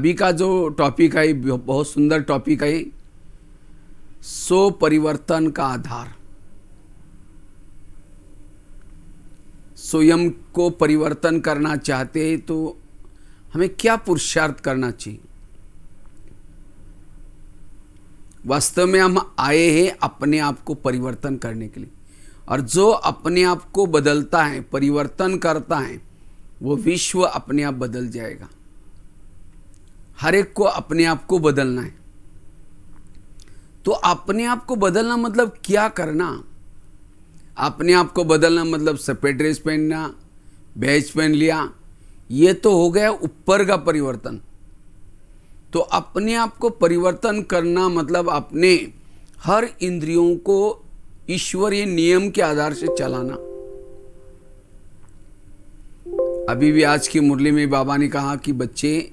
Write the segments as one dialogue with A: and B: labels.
A: अभी का जो टॉपिक है बहुत सुंदर टॉपिक है, सो परिवर्तन का आधार। स्वयं को परिवर्तन करना चाहते हैं तो हमें क्या पुरुषार्थ करना चाहिए। वास्तव में हम आए हैं अपने आप को परिवर्तन करने के लिए, और जो अपने आप को बदलता है, परिवर्तन करता है, वो विश्व अपने आप बदल जाएगा। हर एक को अपने आप को बदलना है। तो अपने आप को बदलना मतलब क्या करना? अपने आप को बदलना मतलब सफेद ड्रेस पहनना, बैज पहन लिया, ये तो हो गया ऊपर का परिवर्तन। तो अपने आप को परिवर्तन करना मतलब अपने हर इंद्रियों को ईश्वरीय नियम के आधार से चलाना। अभी भी आज की मुरली में बाबा ने कहा कि बच्चे,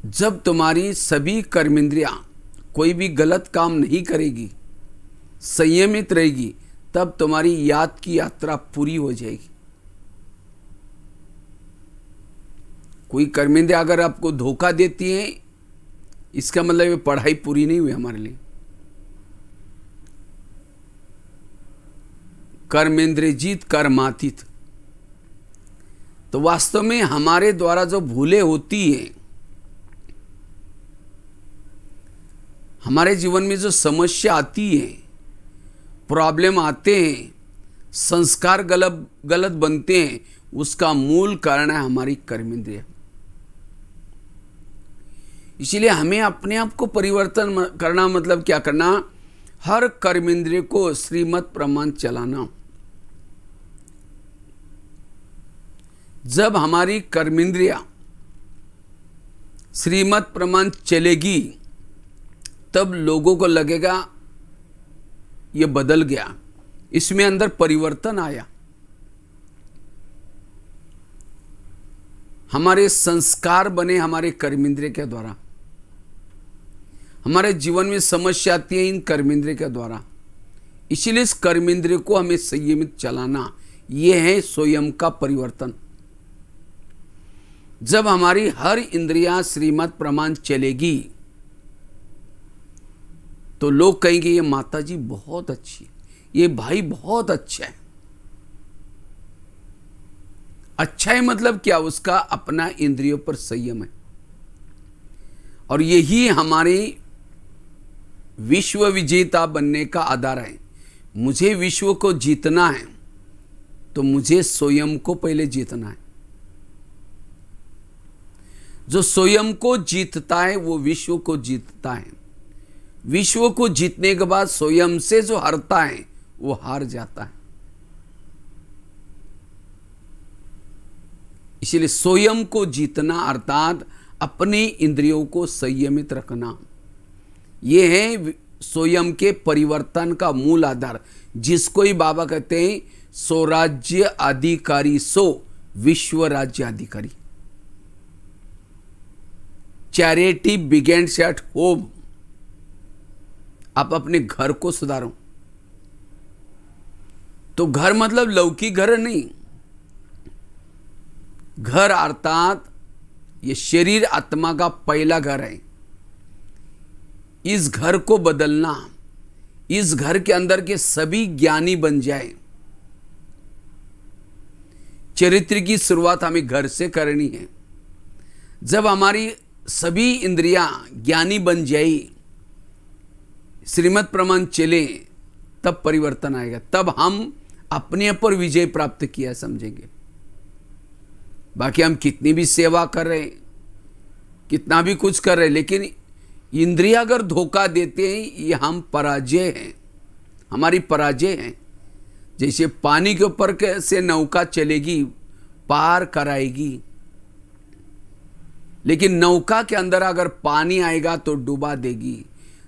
A: जब तुम्हारी सभी कर्मेंद्रियां कोई भी गलत काम नहीं करेगी, संयमित रहेगी, तब तुम्हारी याद की यात्रा पूरी हो जाएगी। कोई कर्मेंद्रियां अगर आपको धोखा देती है, इसका मतलब ये पढ़ाई पूरी नहीं हुई हमारे लिए। कर्मेंद्रिय जीत कर्मातीत। तो वास्तव में हमारे द्वारा जो भूलें होती है, हमारे जीवन में जो समस्या आती है, प्रॉब्लम आते हैं, संस्कार गलत बनते हैं, उसका मूल कारण है हमारी कर्मेंद्रिय। इसीलिए हमें अपने आप को परिवर्तन करना मतलब क्या करना? हर कर्मेंद्रिय को श्रीमत प्रमाण चलाना। जब हमारी कर्मेंद्रिया श्रीमत प्रमाण चलेगी, तब लोगों को लगेगा ये बदल गया, इसमें अंदर परिवर्तन आया। हमारे संस्कार बने हमारे कर्मेंद्रिय के द्वारा। हमारे जीवन में समस्या आती है इन कर्मेंद्रिय के द्वारा। इसीलिए इस कर्मेंद्रिय को हमें संयमित चलाना, यह है स्वयं का परिवर्तन। जब हमारी हर इंद्रियां श्रीमत प्रमाण चलेगी, तो लोग कहेंगे ये माता जी बहुत अच्छी है, ये भाई बहुत अच्छा है। अच्छा है मतलब क्या? उसका अपना इंद्रियों पर संयम है। और यही हमारी विश्व विजेता बनने का आधार है। मुझे विश्व को जीतना है, तो मुझे स्वयं को पहले जीतना है। जो स्वयं को जीतता है वो विश्व को जीतता है। विश्व को जीतने के बाद स्वयं से जो हारता है वो हार जाता है। इसलिए स्वयं को जीतना अर्थात अपने इंद्रियों को संयमित रखना, यह है स्वयं के परिवर्तन का मूल आधार, जिसको ही बाबा कहते हैं स्वराज्य अधिकारी सो विश्व राज्य अधिकारी। Charity begins at home. आप अपने घर को सुधारो। तो घर मतलब लौकिक घर नहीं, घर अर्थात ये शरीर आत्मा का पहला घर है। इस घर को बदलना, इस घर के अंदर के सभी ज्ञानी बन जाए। चरित्र की शुरुआत हमें घर से करनी है। जब हमारी सभी इंद्रियां ज्ञानी बन जाए, श्रीमत प्रमाण चले, तब परिवर्तन आएगा। तब हम अपने पर विजय प्राप्त किया समझेंगे। बाकी हम कितनी भी सेवा कर रहे, कितना भी कुछ कर रहे, लेकिन इंद्रिया अगर धोखा देते हैं, ये हम पराजय हैं, हमारी पराजय है। जैसे पानी के ऊपर से नौका चलेगी, पार कराएगी, लेकिन नौका के अंदर अगर पानी आएगा तो डुबा देगी।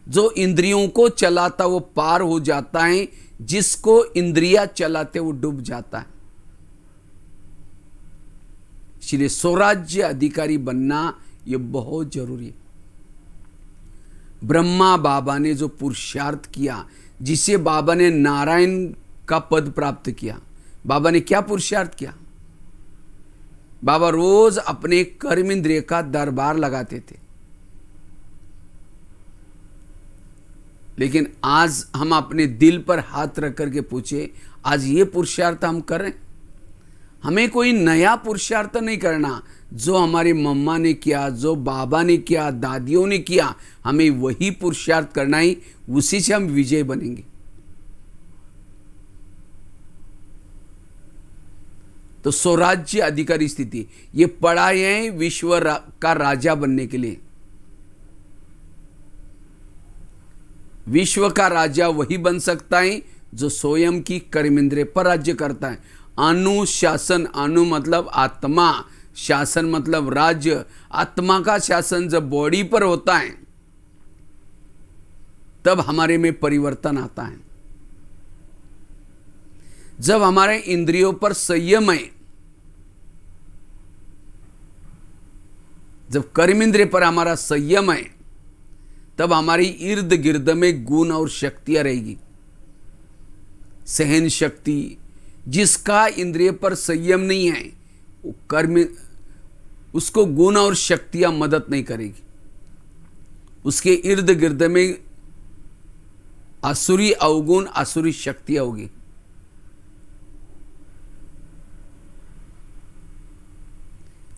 A: जो इंद्रियों को चलाता वो पार हो जाता है, जिसको इंद्रिया चलाते वो डूब जाता है। इसलिए स्वराज्य अधिकारी बनना ये बहुत जरूरी है। ब्रह्मा बाबा ने जो पुरुषार्थ किया, जिसे बाबा ने नारायण का पद प्राप्त किया, बाबा ने क्या पुरुषार्थ किया? बाबा रोज अपने कर्म इंद्रिय का दरबार लगाते थे। लेकिन आज हम अपने दिल पर हाथ रख करके पूछे, आज ये पुरुषार्थ हम कर रहे हैं? हमें कोई नया पुरुषार्थ नहीं करना। जो हमारी मम्मा ने किया, जो बाबा ने किया, दादियों ने किया, हमें वही पुरुषार्थ करना ही, उसी से हम विजय बनेंगे। तो स्वराज्य अधिकारी स्थिति, ये पढ़ाई है विश्व का राजा बनने के लिए। विश्व का राजा वही बन सकता है जो स्वयं की कर्मेंद्रिय पर राज्य करता है। अनुशासन, अनु मतलब आत्मा, शासन मतलब राज्य। आत्मा का शासन जब बॉडी पर होता है तब हमारे में परिवर्तन आता है। जब हमारे इंद्रियों पर संयम है, जब कर्म इंद्रिय पर हमारा संयम है, तब हमारी इर्द गिर्द में गुण और शक्तियां रहेगी। सहन शक्ति, जिसका इंद्रिय पर संयम नहीं है, वो कर्म, उसको गुण और शक्तियां मदद नहीं करेगी। उसके इर्द गिर्द में आसुरी अवगुण, आसुरी शक्तियां होगी।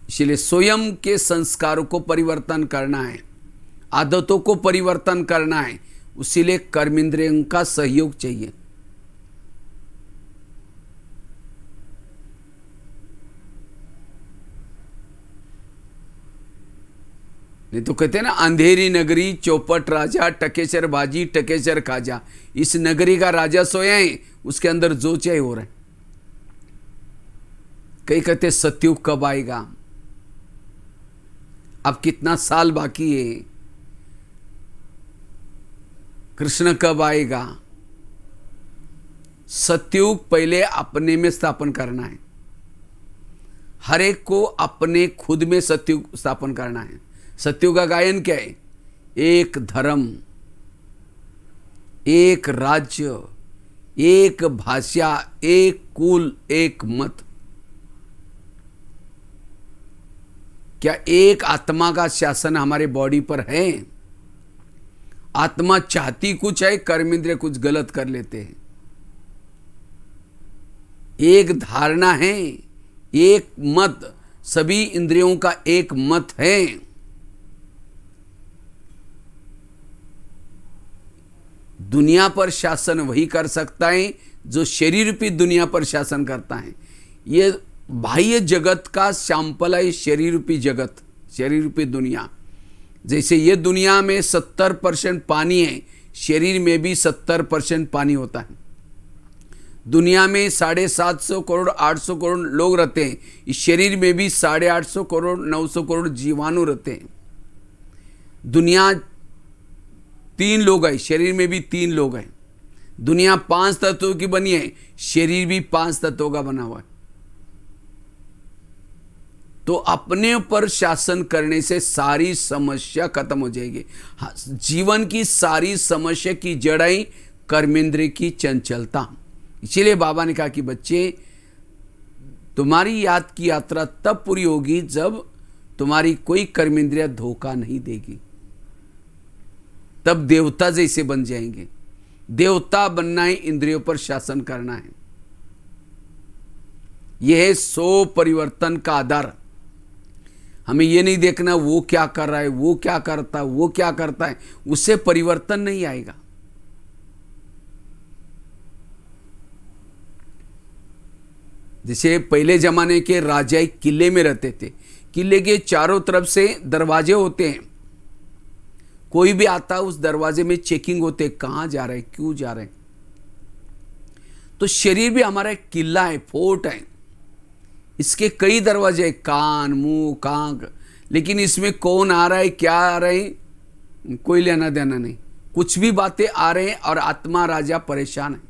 A: इसलिए स्वयं के संस्कारों को परिवर्तन करना है, आदतों को परिवर्तन करना है, उसीलिए कर्मेंद्रियों का सहयोग चाहिए। नहीं तो कहते हैं ना, अंधेरी नगरी चौपट राजा, टकेसर बाजी टकेसर खाजा। इस नगरी का राजा सोया है, उसके अंदर जो चाहे हो रहा है। कई कहते सतयुग कब आएगा, अब कितना साल बाकी है, कृष्ण कब आएगा। सतयुग पहले अपने में स्थापन करना है। हर एक को अपने खुद में सतयुग स्थापन करना है। सतयुग का गायन क्या है? एक धर्म, एक राज्य, एक भाषा, एक कुल, एक मत। क्या एक आत्मा का शासन हमारे बॉडी पर है? आत्मा चाहती कुछ है, कर्मेंद्रिय कुछ गलत कर लेते हैं। एक धारणा है, एक मत, सभी इंद्रियों का एक मत है। दुनिया पर शासन वही कर सकता है जो शरीर रूपी दुनिया पर शासन करता है। ये बाह्य जगत का सैंपल है, शरीर रूपी जगत, शरीर रूपी दुनिया। जैसे ये दुनिया में 70% पानी है, शरीर में भी 70% पानी होता है। दुनिया में 750 करोड़ 800 करोड़ लोग रहते हैं, इस शरीर में भी 850 करोड़ 900 करोड़ जीवाणु रहते हैं। दुनिया 3 लोग है, शरीर में भी 3 लोग हैं। दुनिया 5 तत्वों की बनी है, शरीर भी 5 तत्वों का बना हुआ है। तो अपने ऊपर शासन करने से सारी समस्या खत्म हो जाएगी। जीवन की सारी समस्या की जड़ है कर्मेंद्रिय की चंचलता। इसीलिए बाबा ने कहा कि बच्चे, तुम्हारी याद की यात्रा तब पूरी होगी जब तुम्हारी कोई कर्मेंद्रिय धोखा नहीं देगी। तब देवता जैसे बन जाएंगे। देवता बनना है, इंद्रियों पर शासन करना है। यह है 100 परिवर्तन का आधार। हमें यह नहीं देखना वो क्या कर रहा है, वो क्या करता है, वो क्या करता है, उससे परिवर्तन नहीं आएगा। जैसे पहले जमाने के राजा एक किले में रहते थे, किले के चारों तरफ से दरवाजे होते हैं। कोई भी आता उस दरवाजे में चेकिंग होते, कहां जा रहे हैं, क्यों जा रहे हैं। तो शरीर भी हमारा एक किला है, फोर्ट है। इसके कई दरवाजे, कान, मुंह, कांक, लेकिन इसमें कौन आ रहा है, क्या आ रहा है, कोई लेना देना नहीं। कुछ भी बातें आ रहे हैं और आत्मा राजा परेशान है।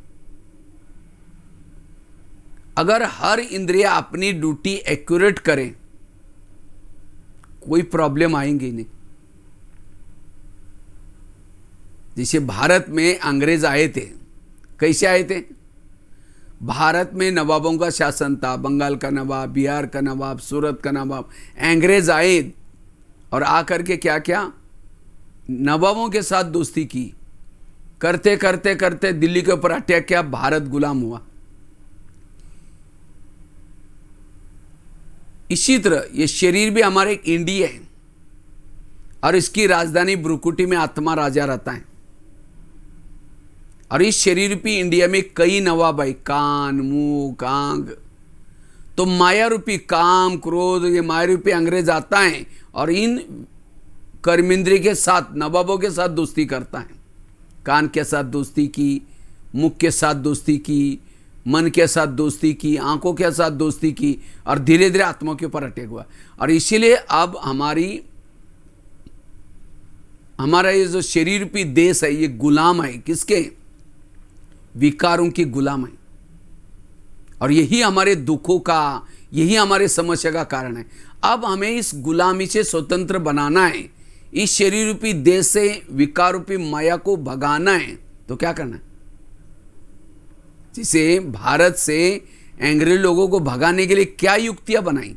A: अगर हर इंद्रिय अपनी ड्यूटी एक्यूरेट करें, कोई प्रॉब्लम आएंगी नहीं। जैसे भारत में अंग्रेज आए थे, कैसे आए थे? भारत में नवाबों का शासन था, बंगाल का नवाब, बिहार का नवाब, सूरत का नवाब। अंग्रेज आए और आकर के क्या क्या नवाबों के साथ दोस्ती की, करते करते करते दिल्ली के ऊपर अटैक किया, भारत गुलाम हुआ। इसी तरह ये शरीर भी हमारे एक इंडिया है और इसकी राजधानी ब्रुकुटी में आत्मा राजा रहता है। और इस शरीर रूपी इंडिया में कई नवाब है, कान, मुंह, आंख। तो माया रूपी काम, क्रोध, ये माया रूपी अंग्रेज आता है और इन कर्मेंद्रिय के साथ, नवाबों के साथ दोस्ती करता है। कान के साथ दोस्ती की, मुख के साथ दोस्ती की, मन के साथ दोस्ती की, आंखों के साथ दोस्ती की और धीरे धीरे आत्मा के ऊपर अटैक हुआ। और इसीलिए अब हमारा ये जो शरीर रूपी देश है, ये गुलाम है किसके? विकारों की गुलाम है। और यही हमारे दुखों का, यही हमारे समस्या का कारण है। अब हमें इस गुलामी से स्वतंत्र बनाना है, इस शरीर रूपी देश से विकार रूपी माया को भगाना है। तो क्या करना है? जिसे भारत से अंग्रेज लोगों को भगाने के लिए क्या युक्तियां बनाई,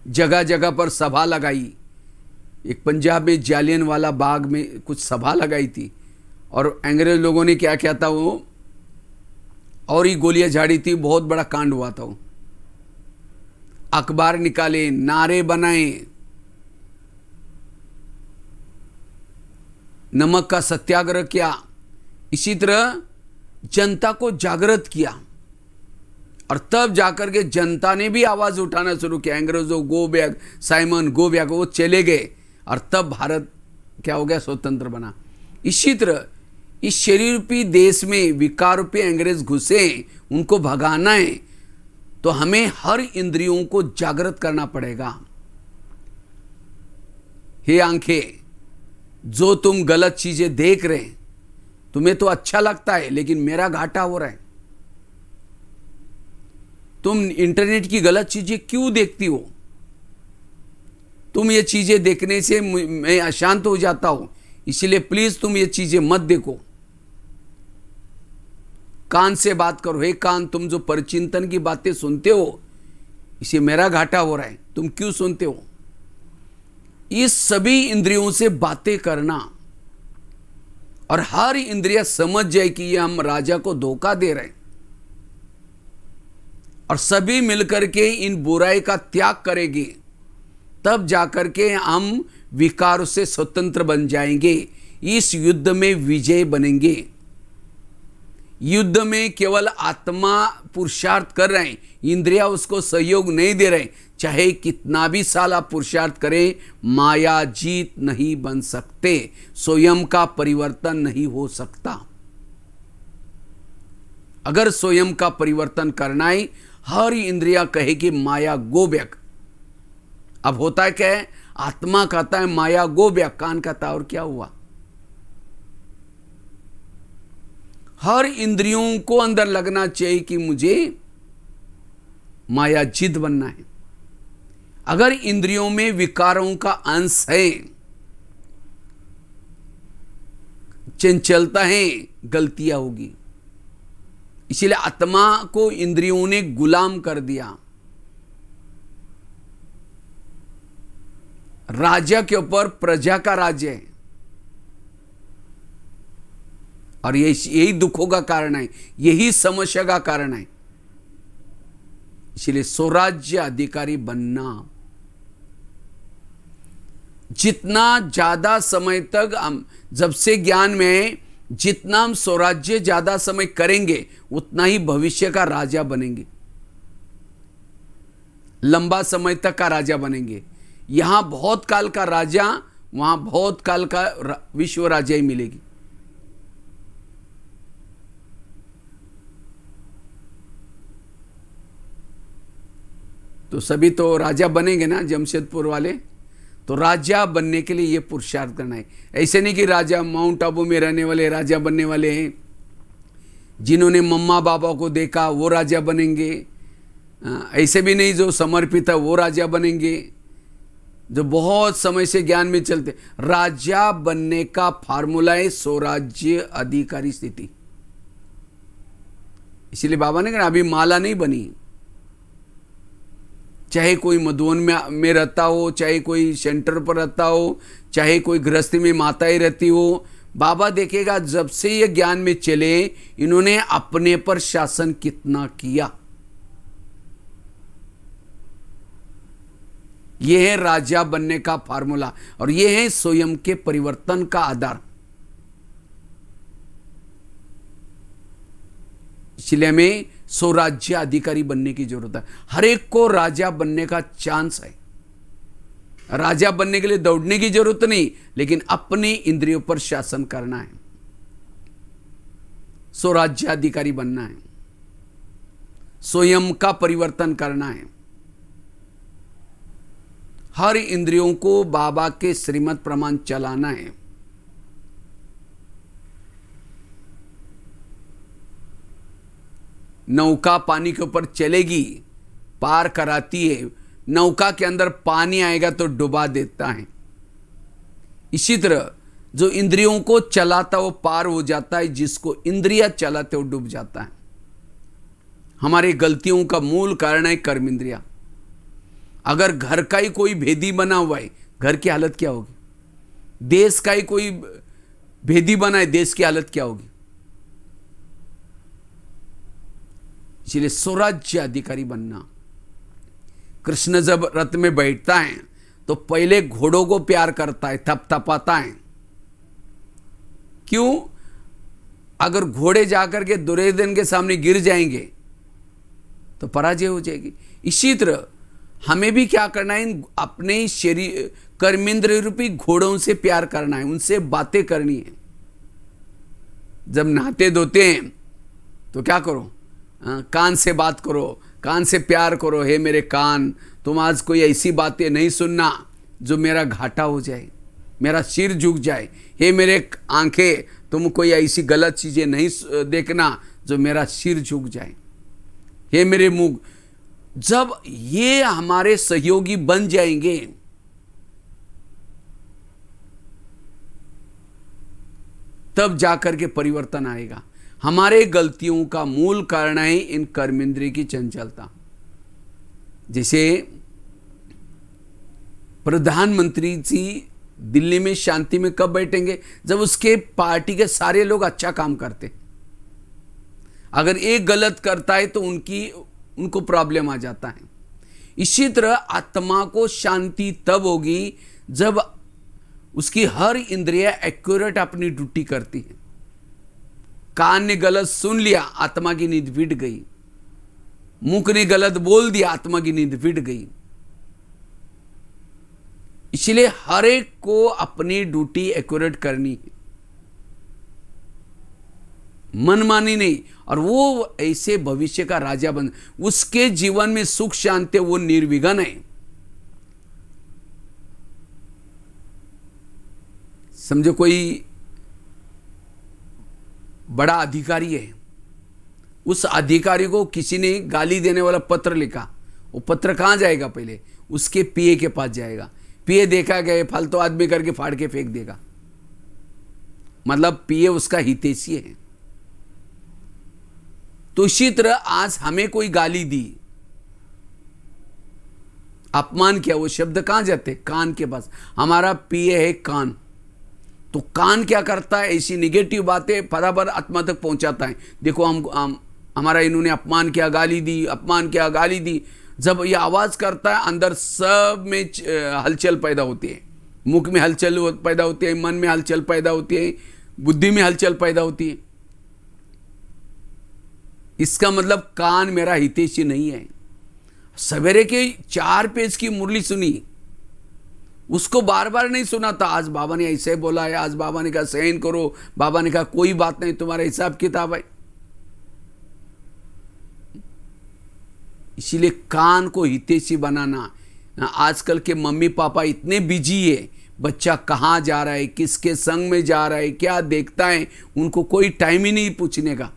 A: जगह जगह पर सभा लगाई। एक पंजाब में जालियनवाला बाग में कुछ सभा लगाई थी और अंग्रेज लोगों ने क्या किया था, वो और ही गोलियां झाड़ी थी, बहुत बड़ा कांड हुआ था। वो अखबार निकाले, नारे बनाए, नमक का सत्याग्रह किया। इसी तरह जनता को जागृत किया और तब जाकर के जनता ने भी आवाज उठाना शुरू किया। अंग्रेजों go back, Simon go back, वो चले गए और तब भारत क्या हो गया? स्वतंत्र बना। इसी तरह इस शरीर रूपी देश में विकार रूपी अंग्रेज घुसे, उनको भगाना है तो हमें हर इंद्रियों को जागृत करना पड़ेगा। हे आंखें, जो तुम गलत चीजें देख रहे हैं, तुम्हें तो अच्छा लगता है लेकिन मेरा घाटा हो रहा है। तुम इंटरनेट की गलत चीजें क्यों देखती हो? तुम ये चीजें देखने से मैं अशांत हो जाता हूं, इसलिए प्लीज तुम ये चीजें मत देखो। कान से बात करो, हे कान, तुम जो परचिंतन की बातें सुनते हो, इसे मेरा घाटा हो रहा है, तुम क्यों सुनते हो? इस सभी इंद्रियों से बातें करना और हर इंद्रिया समझ जाए कि ये हम राजा को धोखा दे रहे हैं और सभी मिलकर के इन बुराई का त्याग करेंगे, तब जाकर के हम विकार से स्वतंत्र बन जाएंगे, इस युद्ध में विजय बनेंगे। युद्ध में केवल आत्मा पुरुषार्थ कर रहे हैं, इंद्रिया उसको सहयोग नहीं दे रहे। चाहे कितना भी साल आप पुरुषार्थ करें, माया जीत नहीं बन सकते, स्वयं का परिवर्तन नहीं हो सकता। अगर स्वयं का परिवर्तन करना है, हर इंद्रिया कहे कि माया गो बैक। अब होता है क्या है? आत्मा कहता है माया गो बैक, कान कहता है और क्या हुआ? हर इंद्रियों को अंदर लगना चाहिए कि मुझे माया जिद बनना है। अगर इंद्रियों में विकारों का अंश है, चंचलता है, गलतियां होगी। इसीलिए आत्मा को इंद्रियों ने गुलाम कर दिया। राजा के ऊपर प्रजा का राज्य है और यही दुखों का कारण है, यही समस्या का कारण है। इसलिए स्वराज्य अधिकारी बनना, जितना ज्यादा समय तक हम, जब से ज्ञान में जितना हम स्वराज्य ज्यादा समय करेंगे, उतना ही भविष्य का राजा बनेंगे, लंबा समय तक का राजा बनेंगे। यहां बहुत काल का राजा, वहां बहुत काल का विश्व राजा ही मिलेगी। तो सभी तो राजा बनेंगे ना, जमशेदपुर वाले। तो राजा बनने के लिए ये पुरुषार्थ करना है। ऐसे नहीं कि राजा माउंट आबू में रहने वाले राजा बनने वाले हैं, जिन्होंने मम्मा बाबा को देखा वो राजा बनेंगे। ऐसे भी नहीं जो समर्पित है वो राजा बनेंगे, जो बहुत समय से ज्ञान में चलते। राजा बनने का फार्मूला है स्वराज्य अधिकारी स्थिति। इसलिए बाबा ने कहा अभी माला नहीं बनी, चाहे कोई मधुवन में रहता हो, चाहे कोई सेंटर पर रहता हो, चाहे कोई गृहस्थी में माताएं रहती हो, बाबा देखेगा जब से ये ज्ञान में चले इन्होंने अपने पर शासन कितना किया। यह है राजा बनने का फार्मूला और यह है स्वयं के परिवर्तन का आधार। इसलिए हमें स्वराज्य अधिकारी बनने की जरूरत है। हर एक को राजा बनने का चांस है। राजा बनने के लिए दौड़ने की जरूरत नहीं, लेकिन अपनी इंद्रियों पर शासन करना है, स्वराज्य अधिकारी बनना है, स्वयं का परिवर्तन करना है। हर इंद्रियों को बाबा के श्रीमत प्रमाण चलाना है। नौका पानी के ऊपर चलेगी, पार कराती है, नौका के अंदर पानी आएगा तो डुबा देता है। इसी तरह जो इंद्रियों को चलाता वो पार हो जाता है, जिसको इंद्रियां चलाते वो डूब जाता है। हमारी गलतियों का मूल कारण है कर्म इंद्रिया। अगर घर का ही कोई भेदी बना हुआ है, घर की हालत क्या होगी? देश का ही कोई भेदी बना है, देश की हालत क्या होगी? इसलिए स्वराज्य अधिकारी बनना। कृष्ण जब रथ में बैठता है तो पहले घोड़ों को प्यार करता है, थपथपाता है। क्यों? अगर घोड़े जाकर के दुर्योधन के सामने गिर जाएंगे तो पराजय हो जाएगी। इसी तरह हमें भी क्या करना है, अपने शरीर कर्मेंद्र रूपी घोड़ों से प्यार करना है, उनसे बातें करनी है। जब नहाते धोते हैं तो क्या करो? कान से बात करो, कान से प्यार करो। हे मेरे कान, तुम आज कोई ऐसी बातें नहीं सुनना जो मेरा घाटा हो जाए, मेरा सिर झुक जाए। हे मेरे आंखें, तुम कोई ऐसी गलत चीजें नहीं देखना जो मेरा सिर झुक जाए। हे मेरे मुंह, जब ये हमारे सहयोगी बन जाएंगे तब जाकर के परिवर्तन आएगा। हमारे गलतियों का मूल कारण है इन कर्मेंद्रिय की चंचलता। जैसे प्रधानमंत्री जी दिल्ली में शांति में कब बैठेंगे? जब उसके पार्टी के सारे लोग अच्छा काम करते। अगर एक गलत करता है तो उनको प्रॉब्लम आ जाता है। इसी तरह आत्मा को शांति तब होगी जब उसकी हर इंद्रिय एक्यूरेट अपनी ड्यूटी करती है। कान ने गलत सुन लिया, आत्मा की नींद फिट गई। मुख ने गलत बोल दिया, आत्मा की नींद फिट गई। इसलिए हर एक को अपनी ड्यूटी एक्यूरेट करनी है, मनमानी नहीं। और वो ऐसे भविष्य का राजा बन, उसके जीवन में सुख शांति, वो निर्विघ्न है। समझो कोई बड़ा अधिकारी है, उस अधिकारी को किसी ने गाली देने वाला पत्र लिखा, वो पत्र कहां जाएगा? पहले उसके पीए के पास जाएगा। पीए देखा गया फालतू आदमी करके फाड़ के फेंक देगा। मतलब पीए उसका हितैषी है। तो इसी तरह आज हमें कोई गाली दी, अपमान किया, वो शब्द कहां जाते? कान के पास। हमारा पीए है कान। तो कान क्या करता है? ऐसी निगेटिव बातें बराबर आत्मा तक पहुंचाता है। देखो हमारा इन्होंने अपमान किया, गाली दी, अपमान किया, गाली दी। जब ये आवाज करता है अंदर सब में हलचल पैदा होती है। मुख में हलचल पैदा होती है, मन में हलचल पैदा होती है, बुद्धि में हलचल पैदा होती है। इसका मतलब कान मेरा हितैषी नहीं है। सवेरे के 4 पेज की मुरली सुनी, उसको बार बार नहीं सुना था। आज बाबा ने ऐसे बोला है, आज बाबा ने कहा सहन करो, बाबा ने कहा कोई बात नहीं, तुम्हारा हिसाब किताब है। इसीलिए कान को हितैषी बनाना। आजकल के मम्मी पापा इतने बिजी है, बच्चा कहाँ जा रहा है, किसके संग में जा रहा है, क्या देखता है, उनको कोई टाइम ही नहीं पूछने का।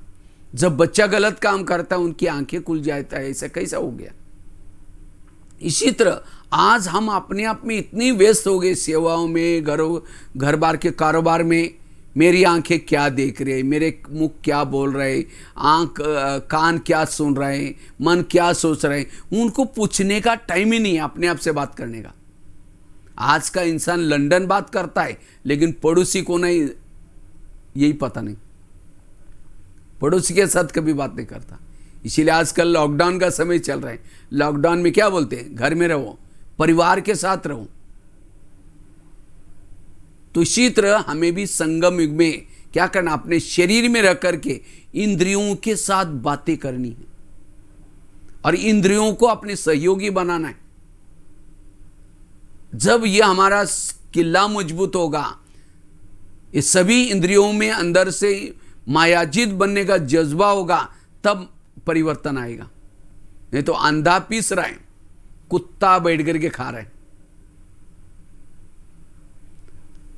A: जब बच्चा गलत काम करता है उनकी आंखें खुल जाता है। ऐसा कैसा हो गया? इसी तरह आज हम अपने आप में इतनी व्यस्त हो गए, सेवाओं में, घर बार के कारोबार में, मेरी आंखें क्या देख रहे, मेरे मुख क्या बोल रहे, कान क्या सुन रहे, मन क्या सोच रहे, उनको पूछने का टाइम ही नहीं है अपने आप से बात करने का। आज का इंसान लंदन बात करता है, लेकिन पड़ोसी को नहीं, यही पता नहीं, पड़ोसी के साथ कभी बात नहीं करता। इसीलिए आजकल लॉकडाउन का समय चल रहा है। लॉकडाउन में क्या बोलते हैं, घर में रहो, परिवार के साथ रहो। तो इसी तरह हमें भी संगम युग में क्या करना, अपने शरीर में रह करके इंद्रियों के साथ बातें करनी है और इंद्रियों को अपने सहयोगी बनाना है। जब यह हमारा किला मजबूत होगा, ये सभी इंद्रियों में अंदर से मायाजीत बनने का जज्बा होगा, तब परिवर्तन आएगा। नहीं तो अंधा पीस रहा है, कुत्ता बैठ करके खा रहा है।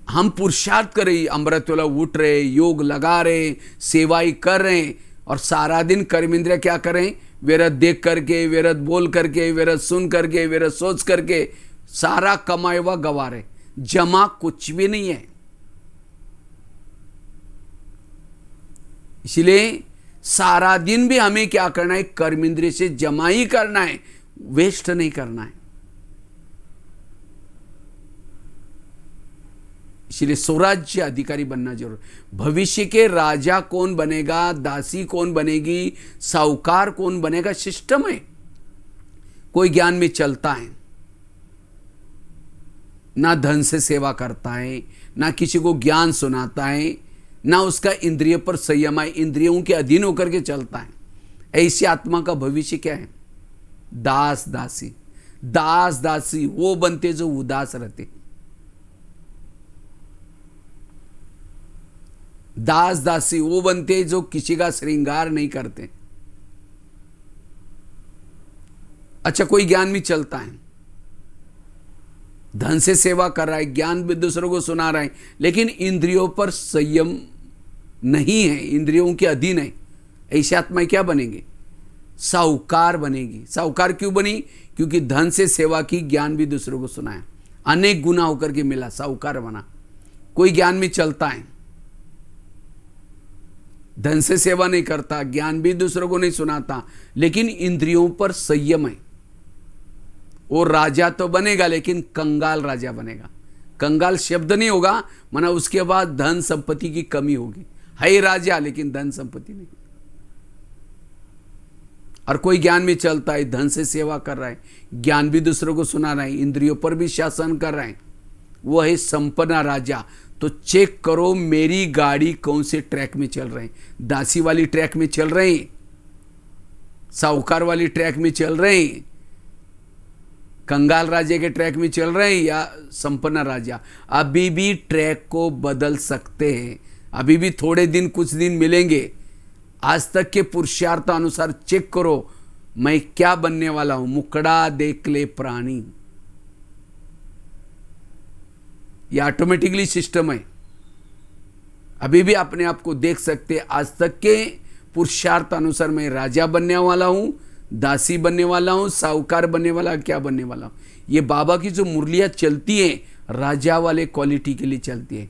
A: हम पुरुषार्थ कर रहे, अमृत वाला उठ रहे, योग लगा रहे, सेवाई कर रहे हैं, और सारा दिन कर्म इंद्रिय क्या कर रहे हैं, व्यर्थ देख करके, व्यर्थ बोल करके, व्यर्थ सुन करके, व्यर्थ सोच करके सारा कमाया हुआ गवा रहे, जमा कुछ भी नहीं है। इसलिए सारा दिन भी हमें क्या करना है, कर्म इंद्रिय से जमा ही करना है, वेस्ट नहीं करना है। इसलिए स्वराज्य अधिकारी बनना जरूर। भविष्य के राजा कौन बनेगा, दासी कौन बनेगी, साहूकार कौन बनेगा, सिस्टम है। कोई ज्ञान में चलता है, ना धन से सेवा करता है, ना किसी को ज्ञान सुनाता है, ना उसका इंद्रिय पर संयम है, इंद्रियों के अधीन होकर के चलता है। ऐसी आत्मा का भविष्य क्या है, दास दासी। दास दासी वो बनते जो उदास रहते, दास दासी वो बनते जो किसी का श्रृंगार नहीं करते। अच्छा, कोई ज्ञान में चलता है, धन से सेवा कर रहा है, ज्ञान भी दूसरों को सुना रहा है, लेकिन इंद्रियों पर संयम नहीं है, इंद्रियों के अधीन है। ऐसी आत्माएं क्या बनेंगे, साहूकार बनेगी। साहूकार क्यों बनी, क्योंकि धन से सेवा की, ज्ञान भी दूसरों को सुनाया, अनेक गुना होकर के मिला, साहूकार बना। कोई ज्ञान में चलता है, धन से सेवा नहीं करता, ज्ञान भी दूसरों को नहीं सुनाता, लेकिन इंद्रियों पर संयम है, वो राजा तो बनेगा, लेकिन कंगाल राजा बनेगा। कंगाल शब्द नहीं होगा, माना उसके बाद धन संपत्ति की कमी होगी, है राजा लेकिन धन संपत्ति नहीं। और कोई ज्ञान में चलता है, धन से सेवा कर रहा है, ज्ञान भी दूसरों को सुना रहा है, इंद्रियों पर भी शासन कर रहा है, वो है संपन्न राजा। तो चेक करो मेरी गाड़ी कौन से ट्रैक में चल रहे हैं, दासी वाली ट्रैक में चल रहे हैं, साहूकार वाली ट्रैक में चल रहे हैं, कंगाल राजा के ट्रैक में चल रहे हैं, या संपन्न राजा। अभी भी ट्रैक को बदल सकते हैं, अभी भी थोड़े दिन कुछ दिन मिलेंगे। आज तक के पुरुषार्थ अनुसार चेक करो मैं क्या बनने वाला हूं, मुकड़ा देख ले प्राणी। ये ऑटोमेटिकली सिस्टम है, अभी भी अपने आप को देख सकते। आज तक के पुरुषार्थ अनुसार मैं राजा बनने वाला हूं, दासी बनने वाला हूं, साहूकार बनने वाला, क्या बनने वाला हूं। ये बाबा की जो मुरलियां चलती हैं, राजा वाले क्वालिटी के लिए चलती है,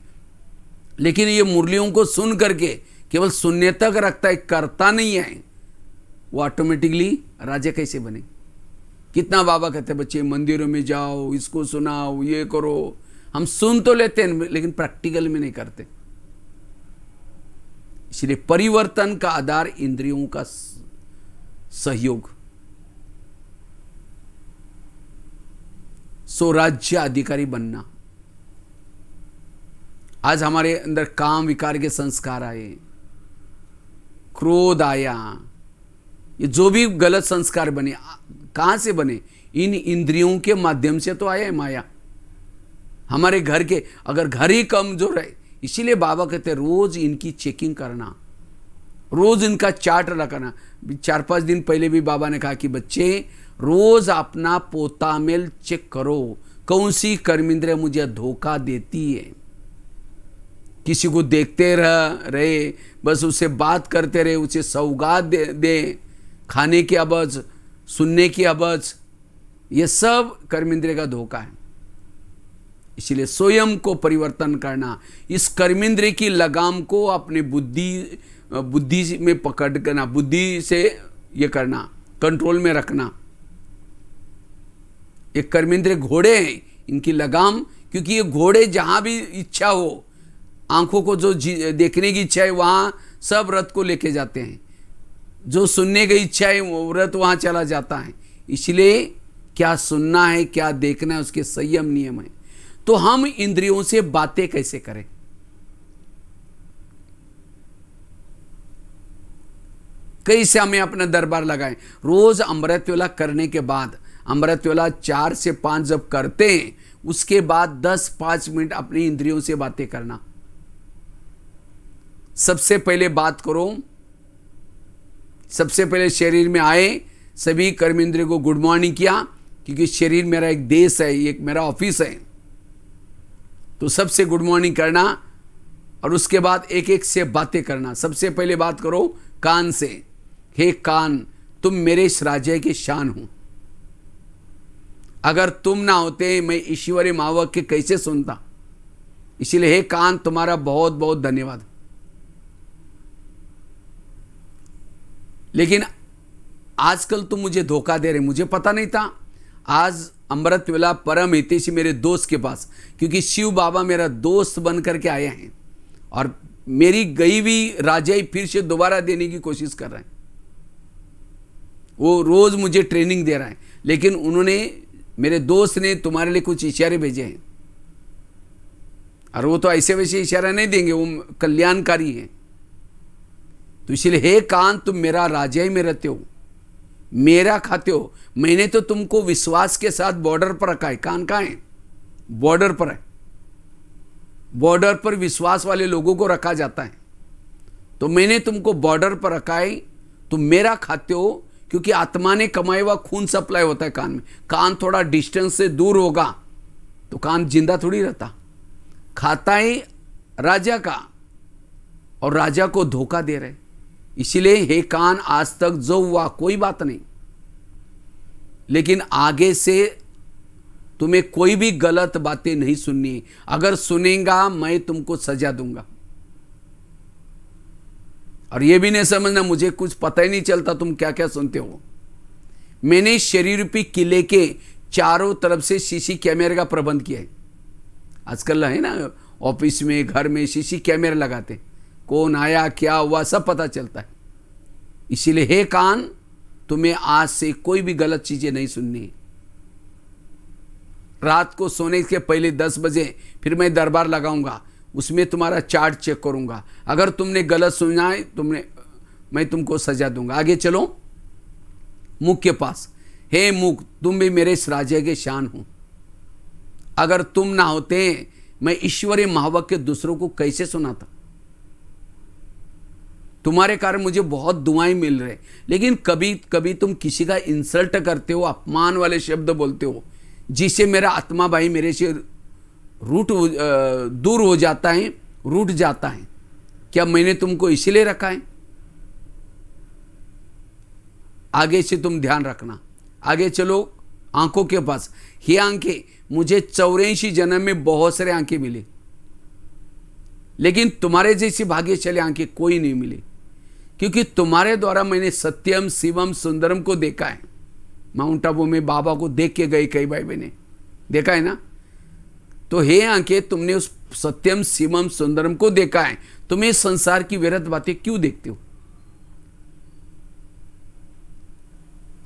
A: लेकिन ये मुरलियों को सुन करके केवल सुनने तक रखता है, करता नहीं है, वो ऑटोमेटिकली राजा कैसे बने। कितना बाबा कहते हैं बच्चे मंदिरों में जाओ, इसको सुनाओ, ये करो, हम सुन तो लेते हैं लेकिन प्रैक्टिकल में नहीं करते। इसलिए परिवर्तन का आधार इंद्रियों का सहयोग। स्वराज्य अधिकारी बनना। आज हमारे अंदर काम विकार के संस्कार आए, क्रोध आया, ये जो भी गलत संस्कार बने, कहां से बने, इन इंद्रियों के माध्यम से तो आया है माया। हमारे घर के, अगर घर ही कमजोर है, इसीलिए बाबा कहते हैं रोज इनकी चेकिंग करना, रोज इनका चार्ट रखना। 4-5 दिन पहले भी बाबा ने कहा कि बच्चे रोज अपना पोता मेल चेक करो, कौन सी कर्म इंद्रिय मुझे धोखा देती है। किसी को देखते रहे, बस उससे बात करते रहे, उसे सौगात दे, खाने की अबज, सुनने की अबज, ये सब कर्म इंद्रिय का धोखा है। इसलिए स्वयं को परिवर्तन करना, इस कर्मेंद्रिय की लगाम को अपने बुद्धि में पकड़ करना, बुद्धि से ये करना, कंट्रोल में रखना। ये कर्मेंद्रिय घोड़े हैं, इनकी लगाम, क्योंकि ये घोड़े जहां भी इच्छा हो, आंखों को जो देखने की इच्छा है वहां सब रथ को लेके जाते हैं, जो सुनने की इच्छा है वो रथ वहां चला जाता है। इसलिए क्या सुनना है क्या देखना है उसके संयम नियम है। तो हम इंद्रियों से बातें कैसे करें? कैसे हमें अपना दरबार लगाएं? रोज अमृतवेला करने के बाद, अमृतवेला 4 से 5 जब करते हैं, उसके बाद 10-5 मिनट अपनी इंद्रियों से बातें करना। सबसे पहले बात करो, सबसे पहले शरीर में आए, सभी कर्मेंद्रियों को गुड मॉर्निंग किया, क्योंकि शरीर मेरा एक देश है, एक मेरा ऑफिस है, तो सबसे गुड मॉर्निंग करना। और उसके बाद एक एक से बातें करना। सबसे पहले बात करो कान से, हे कान तुम मेरे इस राज्य की शान हो, अगर तुम ना होते मैं ईश्वरी महावाक्य कैसे सुनता। इसलिए हे कान तुम्हारा बहुत बहुत धन्यवाद। लेकिन आजकल तुम मुझे धोखा दे रहे, मुझे पता नहीं था। आज अमृतवेला परम हितैषी मेरे दोस्त के पास, क्योंकि शिव बाबा मेरा दोस्त बन करके आए हैं और मेरी गई हुई राजाई फिर से दोबारा देने की कोशिश कर रहे हैं। वो रोज मुझे ट्रेनिंग दे रहा है, लेकिन उन्होंने, मेरे दोस्त ने तुम्हारे लिए कुछ इशारे भेजे हैं, और वो तो ऐसे वैसे इशारा नहीं देंगे, वो कल्याणकारी है। तो इसलिए हे कान तुम मेरा राजाई में रहते हो, मेरा खाते हो। मैंने तो तुमको विश्वास के साथ बॉर्डर पर रखा है। कान कहाँ है? बॉर्डर पर है। बॉर्डर पर विश्वास वाले लोगों को रखा जाता है, तो मैंने तुमको बॉर्डर पर रखा है, तुम मेरा खाते हो, क्योंकि आत्मा ने कमाया हुआ खून सप्लाई होता है कान में। कान थोड़ा डिस्टेंस से दूर होगा तो कान जिंदा थोड़ी रहता, खाता है राजा का, और राजा को धोखा दे रहे। इसीलिए हे कान आज तक जो हुआ कोई बात नहीं, लेकिन आगे से तुम्हें कोई भी गलत बातें नहीं सुननी। अगर सुनेगा मैं तुमको सजा दूंगा। और यह भी नहीं समझना मुझे कुछ पता ही नहीं चलता तुम क्या क्या सुनते हो। मैंने शरीर रूपी किले के चारों तरफ से सीसी कैमरे का प्रबंध किया है। आजकल है ना, ऑफिस में घर में सीसी कैमरे लगाते, कौन आया क्या हुआ सब पता चलता है। इसीलिए हे कान तुम्हें आज से कोई भी गलत चीजें नहीं सुननी। रात को सोने के पहले 10 बजे फिर मैं दरबार लगाऊंगा, उसमें तुम्हारा चार्ट चेक करूंगा। अगर तुमने गलत सुना है मैं तुमको सजा दूंगा। आगे चलो मुख के पास। हे मुख तुम भी मेरे इस राज्य के शान हो, अगर तुम ना होते मैं ईश्वरीय महावाक्य दूसरों को कैसे सुनाता। तुम्हारे कारण मुझे बहुत दुआएं मिल रहे, लेकिन कभी कभी तुम किसी का इंसल्ट करते हो, अपमान वाले शब्द बोलते हो, जिससे मेरा आत्मा भाई मेरे से दूर हो जाता है, रूठ जाता है। क्या मैंने तुमको इसीलिए रखा है? आगे से तुम ध्यान रखना। आगे चलो आंखों के पास। ये आंखें, मुझे 84 जन्म में बहुत सारे आंखें मिली, लेकिन तुम्हारे जैसी भाग्यशाली आंखें कोई नहीं मिली, क्योंकि तुम्हारे द्वारा मैंने सत्यम शिवम सुंदरम को देखा है। माउंट आबू में बाबा को देख के गए कई भाई बहने, देखा है ना। तो हे आंखें, तुमने उस सत्यम शिवम सुंदरम को देखा है, तुम्हें संसार की व्यर्थ बातें क्यों देखते हो?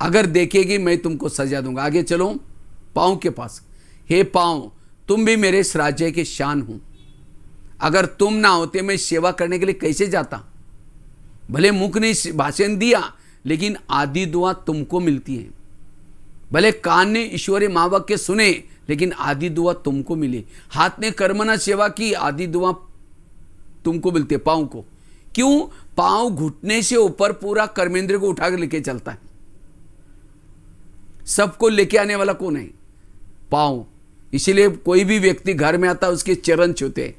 A: अगर देखेगी मैं तुमको सजा दूंगा। आगे चलो पांव के पास। हे पांव तुम भी मेरे इस राज्य के शान हो, अगर तुम ना होते मैं सेवा करने के लिए कैसे जाता। भले मुख ने भाषण दिया, लेकिन आदि दुआ तुमको मिलती है। भले कान ने ईश्वरीय महावाक्य सुने, लेकिन आदि दुआ तुमको मिली। हाथ ने कर्मना सेवा की, आदि दुआ तुमको मिलती है। पांव को क्यों? पांव घुटने से ऊपर पूरा कर्मेंद्र को उठाकर लेके चलता है। सबको लेके आने वाला कौन है? पांव। इसीलिए कोई भी व्यक्ति घर में आता है उसके चरण छूते हैं।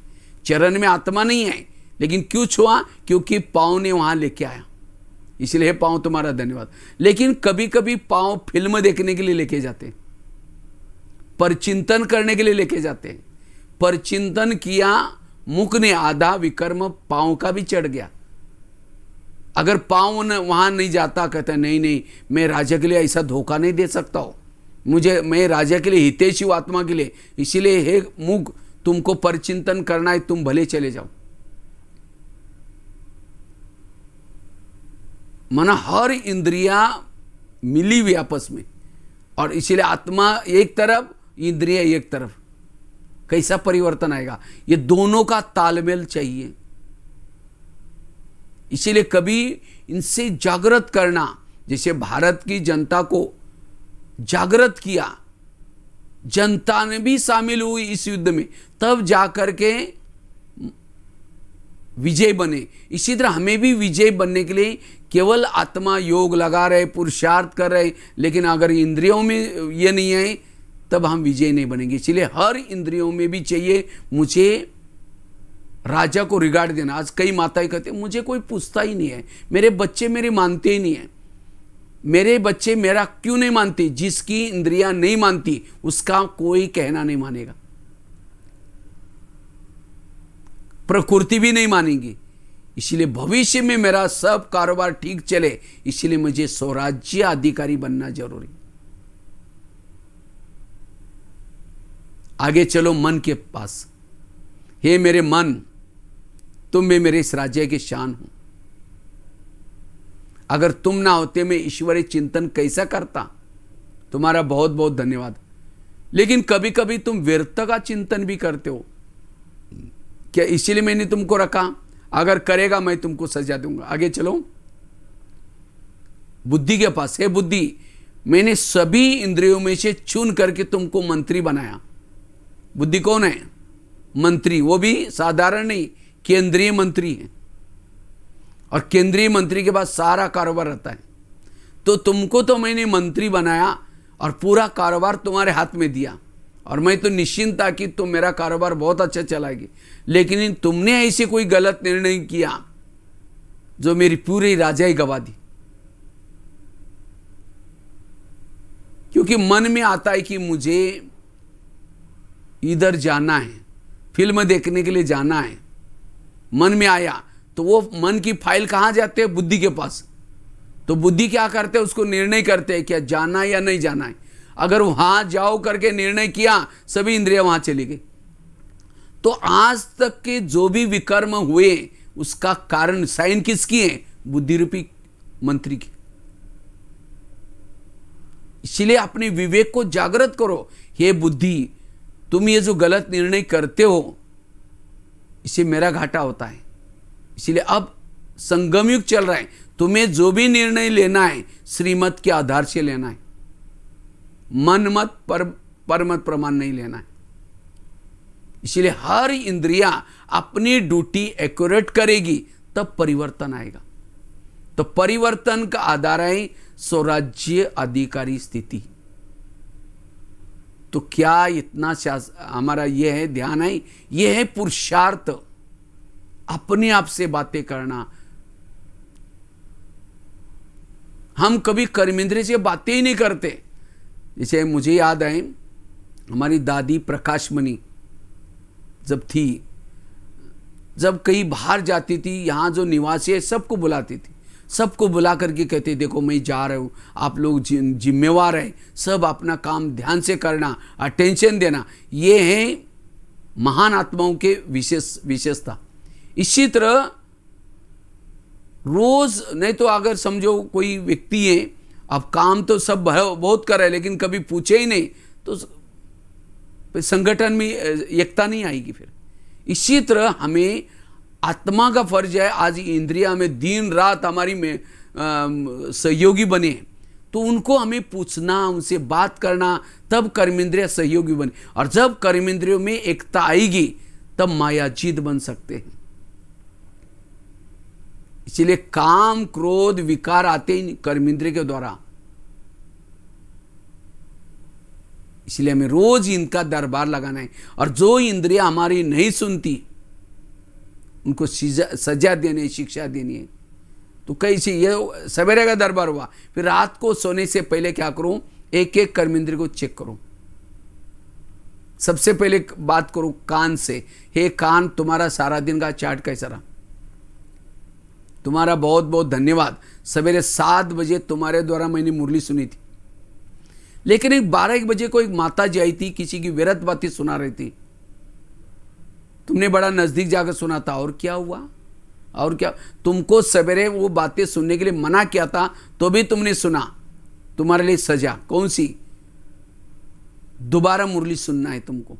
A: चरण में आत्मा नहीं है, लेकिन क्यों छुआ? क्योंकि पांव ने वहां लेके आया। इसलिए पांव तुम्हारा धन्यवाद। लेकिन कभी कभी पांव फिल्म देखने के लिए लेके जाते हैं, पर चिंतन करने के लिए लेके जाते हैं। परचिंतन किया, मुख ने आधा विकर्म पांव का भी चढ़ गया। अगर पांव वहां नहीं जाता, कहता नहीं नहीं मैं राजा के लिए ऐसा धोखा नहीं दे सकता हूं, मैं राजा के लिए हितैषी हूं, आत्मा के लिए, इसीलिए हे मुख तुमको परचिंतन करना है, तुम भले चले जाओ। माना हर इंद्रिया मिली हुई आपस में, और इसीलिए आत्मा एक तरफ, इंद्रिया एक तरफ, कैसा परिवर्तन आएगा? ये दोनों का तालमेल चाहिए। इसीलिए कभी इनसे जागृत करना, जैसे भारत की जनता को जागृत किया, जनता ने भी शामिल हुई इस युद्ध में, तब जाकर के विजय बने। इसी तरह हमें भी विजय बनने के लिए केवल आत्मा योग लगा रहे, पुरुषार्थ कर रहे, लेकिन अगर इंद्रियों में ये नहीं है तब हम विजय नहीं बनेंगे। इसलिए हर इंद्रियों में भी चाहिए मुझे राजा को रिगार्ड देना। आज कई माताएं कहते हैं मुझे कोई पूछता ही नहीं है, मेरे बच्चे मेरे मानते ही नहीं है। मेरे बच्चे मेरा क्यों नहीं मानते? जिसकी इंद्रियां नहीं मानती उसका कोई कहना नहीं मानेगा, प्रकृति भी नहीं मानेगी। इसलिए भविष्य में मेरा सब कारोबार ठीक चले, इसलिए मुझे स्वराज्य अधिकारी बनना जरूरी। आगे चलो मन के पास। हे मेरे मन, तुम भी मेरे इस राज्य की शान हो। अगर तुम ना होते मैं ईश्वरीय चिंतन कैसा करता? तुम्हारा बहुत बहुत धन्यवाद। लेकिन कभी कभी तुम व्यर्थ का चिंतन भी करते हो क्या? इसीलिए मैंने तुमको रखा, अगर करेगा मैं तुमको सजा दूंगा। आगे चलो बुद्धि के पास। हे बुद्धि, मैंने सभी इंद्रियों में से चुन करके तुमको मंत्री बनाया। बुद्धि कौन है? मंत्री, वो भी साधारण नहीं, केंद्रीय मंत्री है। और केंद्रीय मंत्री के पास सारा कारोबार रहता है। तो तुमको तो मैंने मंत्री बनाया और पूरा कारोबार तुम्हारे हाथ में दिया, और मैं तो निश्चिंत था कि तुम मेरा कारोबार बहुत अच्छा चलाएगी। लेकिन तुमने ऐसे कोई गलत निर्णय किया जो मेरी पूरी राजाई गवा दी। क्योंकि मन में आता है कि मुझे इधर जाना है, फिल्म देखने के लिए जाना है, मन में आया, तो वो मन की फाइल कहां जाते हैं? बुद्धि के पास। तो बुद्धि क्या करते हैं? उसको निर्णय करते हैं क्या जाना है या नहीं जाना है। अगर वहां जाओ करके निर्णय किया, सभी इंद्रियां वहां चली गई। तो आज तक के जो भी विकर्म हुए उसका कारण, साइन किसकी है? बुद्धि रूपी मंत्री की। इसलिए अपने विवेक को जागृत करो। हे बुद्धि, तुम ये जो गलत निर्णय करते हो इससे मेरा घाटा होता है। इसलिए अब संगम युग चल रहा है, तुम्हें जो भी निर्णय लेना है श्रीमत के आधार से लेना है, मन मत परमत प्रमाण नहीं लेना है। इसलिए हर इंद्रिया अपनी ड्यूटी एक्यूरेट करेगी तब परिवर्तन आएगा। तो परिवर्तन का आधार है स्वराज्य अधिकारी स्थिति। तो क्या इतना हमारा यह है ध्यान है, यह है पुरुषार्थ, अपने आप से बातें करना। हम कभी कर्मेंद्रिय से बातें ही नहीं करते। जैसे मुझे याद है हमारी दादी प्रकाशमणि जब थी, जब कहीं बाहर जाती थी, यहाँ जो निवासी है सबको बुलाती थी, सबको बुला करके कहते देखो मैं जा रहा हूँ, आप लोग जिम्मेवार है, सब अपना काम ध्यान से करना, अटेंशन देना। ये है महान आत्माओं के विशेषता। इसी तरह रोज, नहीं तो अगर समझो कोई व्यक्ति है, अब काम तो सब बहुत कर रहे हैं लेकिन कभी पूछे ही नहीं, तो संगठन में एकता नहीं आएगी फिर। इसी तरह हमें आत्मा का फर्ज है, आज इंद्रिया में दिन रात हमारी में सहयोगी बने, तो उनको हमें पूछना, उनसे बात करना, तब कर्मेंद्रिय सहयोगी बने। और जब कर्मेंद्रियों में एकता आएगी तब मायाजीत बन सकते हैं। इसलिए काम क्रोध विकार आते ही कर्मेंद्रिय के द्वारा। इसलिए हमें रोज इनका दरबार लगाना है। और जो इंद्रियां हमारी नहीं सुनती उनको सजा देनी है, शिक्षा देनी है। तो कैसे, ये सवेरे का दरबार हुआ, फिर रात को सोने से पहले क्या करूं, एक एक कर्मेंद्रिय को चेक करूं, सबसे पहले बात करो कान से। हे कान, तुम्हारा सारा दिन का चार्ट कैसा रहा? तुम्हारा बहुत बहुत धन्यवाद। सवेरे 7 बजे तुम्हारे द्वारा मैंने मुरली सुनी थी, लेकिन 12-1 बजे को एक माता जी आई थी, किसी की व्यर्थ बातें सुना रही थी। तुमने बड़ा नजदीक जाकर सुना था, और क्या हुआ? और क्या? तुमको सवेरे वो बातें सुनने के लिए मना किया था, तो भी तुमने सुना। तुम्हारे लिए सजा कौन सी? दोबारा मुरली सुनना है तुमको।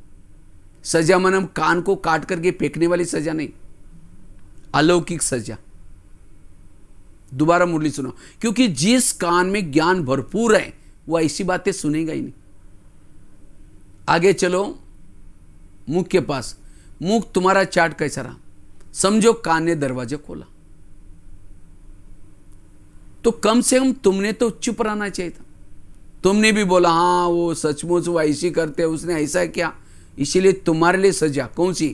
A: सजा मनम कान को काट करके फेंकने वाली सजा नहीं, अलौकिक सजा। दोबारा मुरली सुनो, क्योंकि जिस कान में ज्ञान भरपूर है वो ऐसी बातें सुनेगा ही नहीं। आगे चलो मुख के पास। मुख, तुम्हारा चार्ट कैसा रहा? समझो कान ने दरवाजा खोला, तो कम से कम तुमने तो चुप रहना चाहिए था। तुमने भी बोला हाँ वो सचमुच वो ऐसी करते, उसने ऐसा किया, इसीलिए तुम्हारे लिए सजा कौन सी?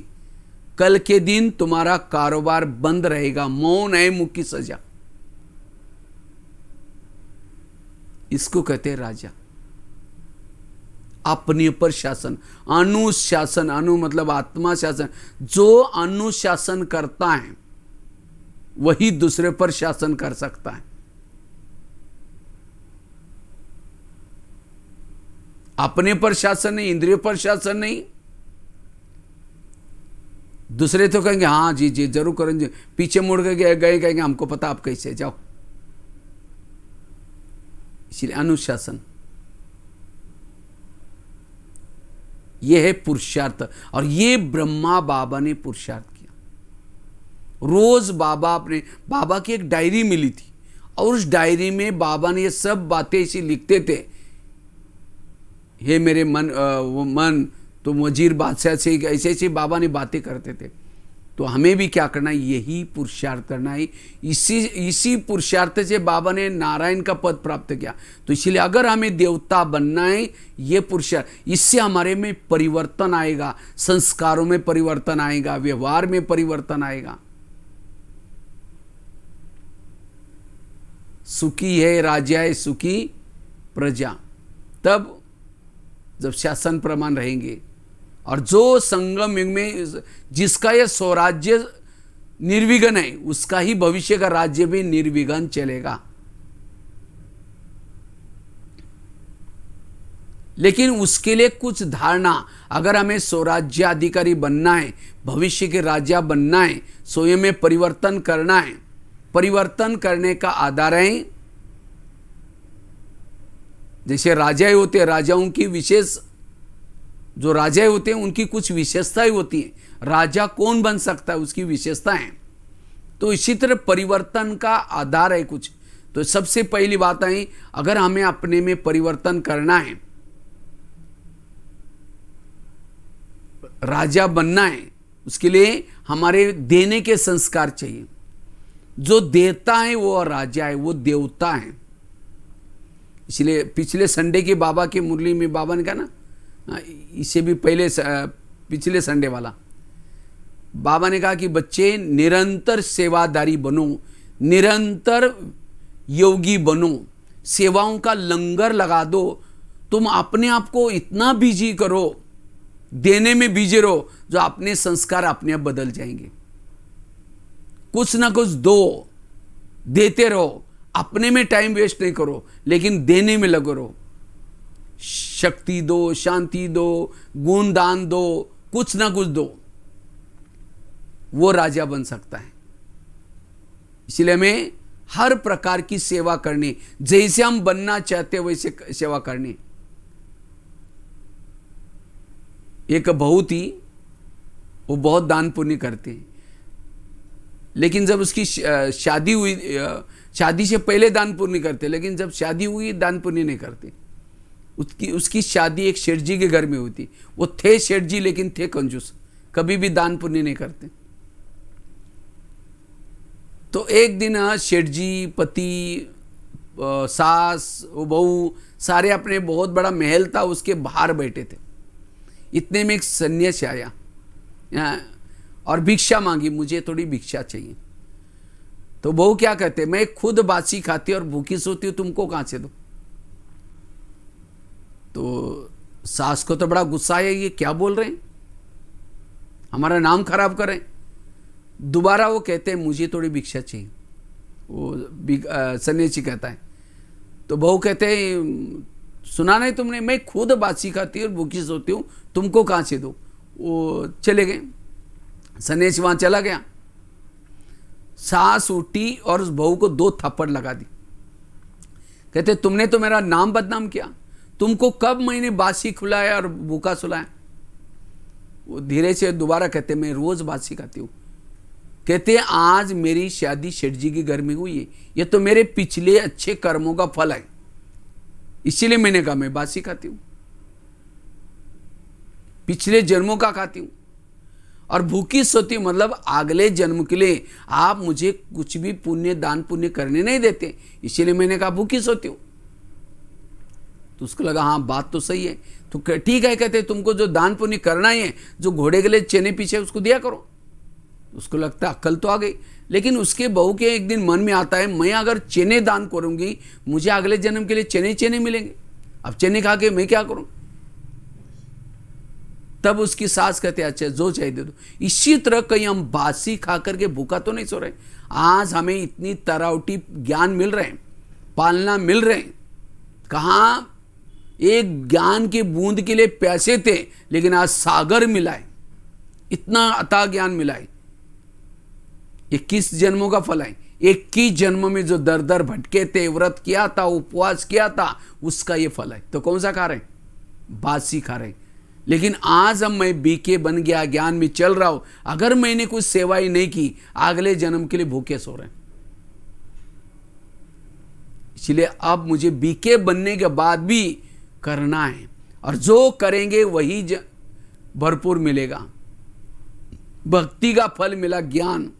A: कल के दिन तुम्हारा कारोबार बंद रहेगा। मौन है मुख की सजा। इसको कहते हैं राजा। अपने पर शासन, अनुशासन। अनु मतलब आत्मा शासन। जो अनुशासन करता है वही दूसरे पर शासन कर सकता है। अपने पर शासन नहीं, इंद्रियों पर शासन नहीं। दूसरे तो कहेंगे हाँ जी जी जरूर करेंगे, पीछे मुड़ के गए कहेंगे हमको पता आप कैसे, जाओ। इसलिए अनुशासन, यह है पुरुषार्थ। और ये ब्रह्मा बाबा ने पुरुषार्थ किया। रोज बाबा की एक डायरी मिली थी, और उस डायरी में बाबा ने ये सब बातें ऐसी लिखते थे। हे मेरे मन तुम वजीर बादशाह से, ऐसे ऐसे बाबा ने बातें करते थे। तो हमें भी क्या करना है? यही पुरुषार्थ करना है। इसी पुरुषार्थ से बाबा ने नारायण का पद प्राप्त किया। तो इसलिए अगर हमें देवता बनना है, ये पुरुषार्थ, इससे हमारे में परिवर्तन आएगा, संस्कारों में परिवर्तन आएगा, व्यवहार में परिवर्तन आएगा। सुखी है राजा है सुखी प्रजा, तब जब शासन प्रमाण रहेंगे। और जो संगम युग में जिसका यह स्वराज्य निर्विघ्न है, उसका ही भविष्य का राज्य भी निर्विघ्न चलेगा। लेकिन उसके लिए कुछ धारणा, अगर हमें स्वराज्य अधिकारी बनना है, भविष्य के राजा बनना है, स्वयं में परिवर्तन करना है, परिवर्तन करने का आधार है, जैसे राजाएं होते हैं, राजाओं की विशेष, जो राजाएं होते हैं उनकी कुछ विशेषताएं होती हैं। राजा कौन बन सकता है, उसकी विशेषताएं। तो इसी तरह परिवर्तन का आधार है कुछ। तो सबसे पहली बात है, अगर हमें अपने में परिवर्तन करना है, राजा बनना है, उसके लिए हमारे देने के संस्कार चाहिए। जो देता है वो राजा है, वो देवता है। इसलिए पिछले संडे के बाबा की मुरली में बाबा ने कहा ना, इससे भी पहले पिछले संडे वाला, बाबा ने कहा कि बच्चे निरंतर सेवादारी बनो, निरंतर योगी बनो, सेवाओं का लंगर लगा दो। तुम अपने आप को इतना बिजी करो, देने में बिजी रहो, जो अपने संस्कार अपने आप बदल जाएंगे। कुछ ना कुछ दो, देते रहो, अपने में टाइम वेस्ट नहीं करो, लेकिन देने में लगो रहो। शक्ति दो, शांति दो, गुण दान दो, कुछ ना कुछ दो, वो राजा बन सकता है। इसलिए हमें हर प्रकार की सेवा करनी, जैसे हम बनना चाहते हैं वैसे सेवा करनी। एक बहू थी, वो बहुत दान पुण्य करते हैं, लेकिन जब उसकी शादी हुई, शादी से पहले दान पुण्य करते, लेकिन जब शादी हुई दान पुण्य नहीं करते। उसकी शादी एक शेठ जी के घर में हुई थी। वो थे शेठ जी, लेकिन थे कंजूस, कभी भी दान पुण्य नहीं करते। तो एक दिन शेठ जी, पति, सास, बहू, सारे अपने बहुत बड़ा महल था, उसके बाहर बैठे थे। इतने में एक सन्यासी आया और भिक्षा मांगी, मुझे थोड़ी भिक्षा चाहिए। तो बहू क्या कहते, मैं खुद बासी खाती और भूखी सोती हूँ, तुमको कहां से दो। तो सास को तो बड़ा गुस्सा है, ये क्या बोल रहे हैं, हमारा नाम खराब करें। दोबारा वो कहते हैं मुझे थोड़ी भिक्षा चाहिए, वो सन्यासी कहता है। तो बहू कहते हैं सुना नहीं तुमने, मैं खुद बासी खाती हूँ और भूखी सोती हूँ, तुमको कहाँ से दो। वो चले गए, सन्यासी वहाँ चला गया। सास उठी और उस बहू को 2 थप्पड़ लगा दी। कहते तुमने तो मेरा नाम बदनाम किया, तुमको कब मैंने बासी खिलाया और भूखा सुलाया। वो धीरे से दोबारा कहते मैं रोज बासी खाती हूँ। कहते आज मेरी शादी शेठ जी के घर में हुई है, ये तो मेरे पिछले अच्छे कर्मों का फल है, इसीलिए मैंने कहा मैं बासी खाती हूँ, पिछले जन्मों का खाती हूँ। और भूखी सोती हूँ मतलब अगले जन्म के लिए आप मुझे कुछ भी पुण्य दान पुण्य करने नहीं देते, इसीलिए मैंने कहा भूखी सोती हूँ। तो उसको लगा हाँ बात तो सही है, तो ठीक है। कहते तुमको जो दान पुण्य करना ही है, जो घोड़े के लिए चने पीछे उसको दिया करो। उसको लगता है अक्ल तो आ गई, लेकिन उसके बहू के एक दिन मन में आता है मैं अगर चने दान करूंगी मुझे अगले जन्म के लिए चने चने मिलेंगे, अब चने खा के मैं क्या करूं। तब उसकी सास कहते अच्छा जो चाहिए दे दो। इसी तरह कहीं हम बासी खा करके भूखा तो नहीं सो रहे। आज हमें इतनी तरावटी ज्ञान मिल रहे हैं, पालना मिल रहे हैं, कहाँ एक ज्ञान की बूंद के लिए पैसे थे, लेकिन आज सागर मिला है, इतना अथाह ज्ञान मिला है। 21 जन्मों का फल है। 21 जन्म में जो दर दर भटके थे, व्रत किया था, उपवास किया था, उसका ये फल है। तो कौन सा खा रहे हैं? बासी खा रहे हैं। लेकिन आज हम मैं बीके बन गया, ज्ञान में चल रहा हूं, अगर मैंने कुछ सेवा ही नहीं की अगले जन्म के लिए भूखे सो रहे हैं। इसलिए अब मुझे बीके बनने के बाद भी करना है, और जो करेंगे वही भरपूर मिलेगा। भक्ति का फल मिला ज्ञान,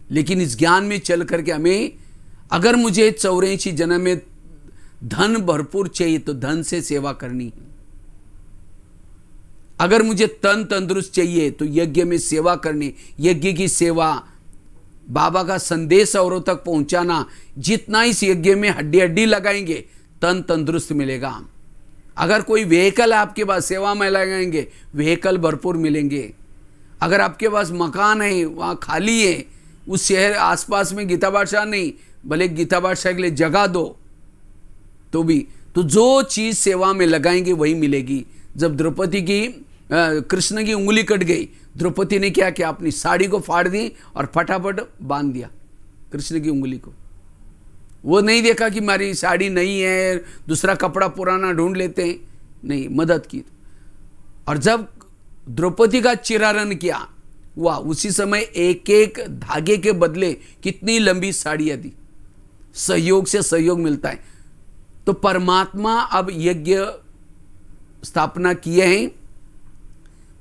A: लेकिन इस ज्ञान में चल करके हमें, अगर मुझे 84 जन्म में धन भरपूर चाहिए तो धन से सेवा करनी है। अगर मुझे तन तंदुरुस्त चाहिए तो यज्ञ में सेवा करनी, यज्ञ की सेवा, बाबा का संदेश औरों तक पहुंचाना। जितना इस यज्ञ में हड्डी हड्डी लगाएंगे तन तंदुरुस्त मिलेगा। अगर कोई व्हीकल आपके पास सेवा में लगाएंगे व्हीकल भरपूर मिलेंगे। अगर आपके पास मकान है वहाँ खाली है, उस शहर आसपास में गीता बादशाह नहीं, भले गीता बादशाह के लिए जगह दो तो भी, तो जो चीज़ सेवा में लगाएंगे वही मिलेगी। जब द्रौपदी की कृष्ण की उंगली कट गई, द्रौपदी ने क्या किया, अपनी साड़ी को फाड़ दी और फटाफट बांध दिया कृष्ण की उंगली को। वो नहीं देखा कि हमारी साड़ी नहीं है, दूसरा कपड़ा पुराना ढूंढ लेते हैं, नहीं, मदद की। और जब द्रौपदी का चिरारण किया हुआ, उसी समय एक एक धागे के बदले कितनी लंबी साड़ियां दी। सहयोग से सहयोग मिलता है। तो परमात्मा अब यज्ञ स्थापना किए हैं,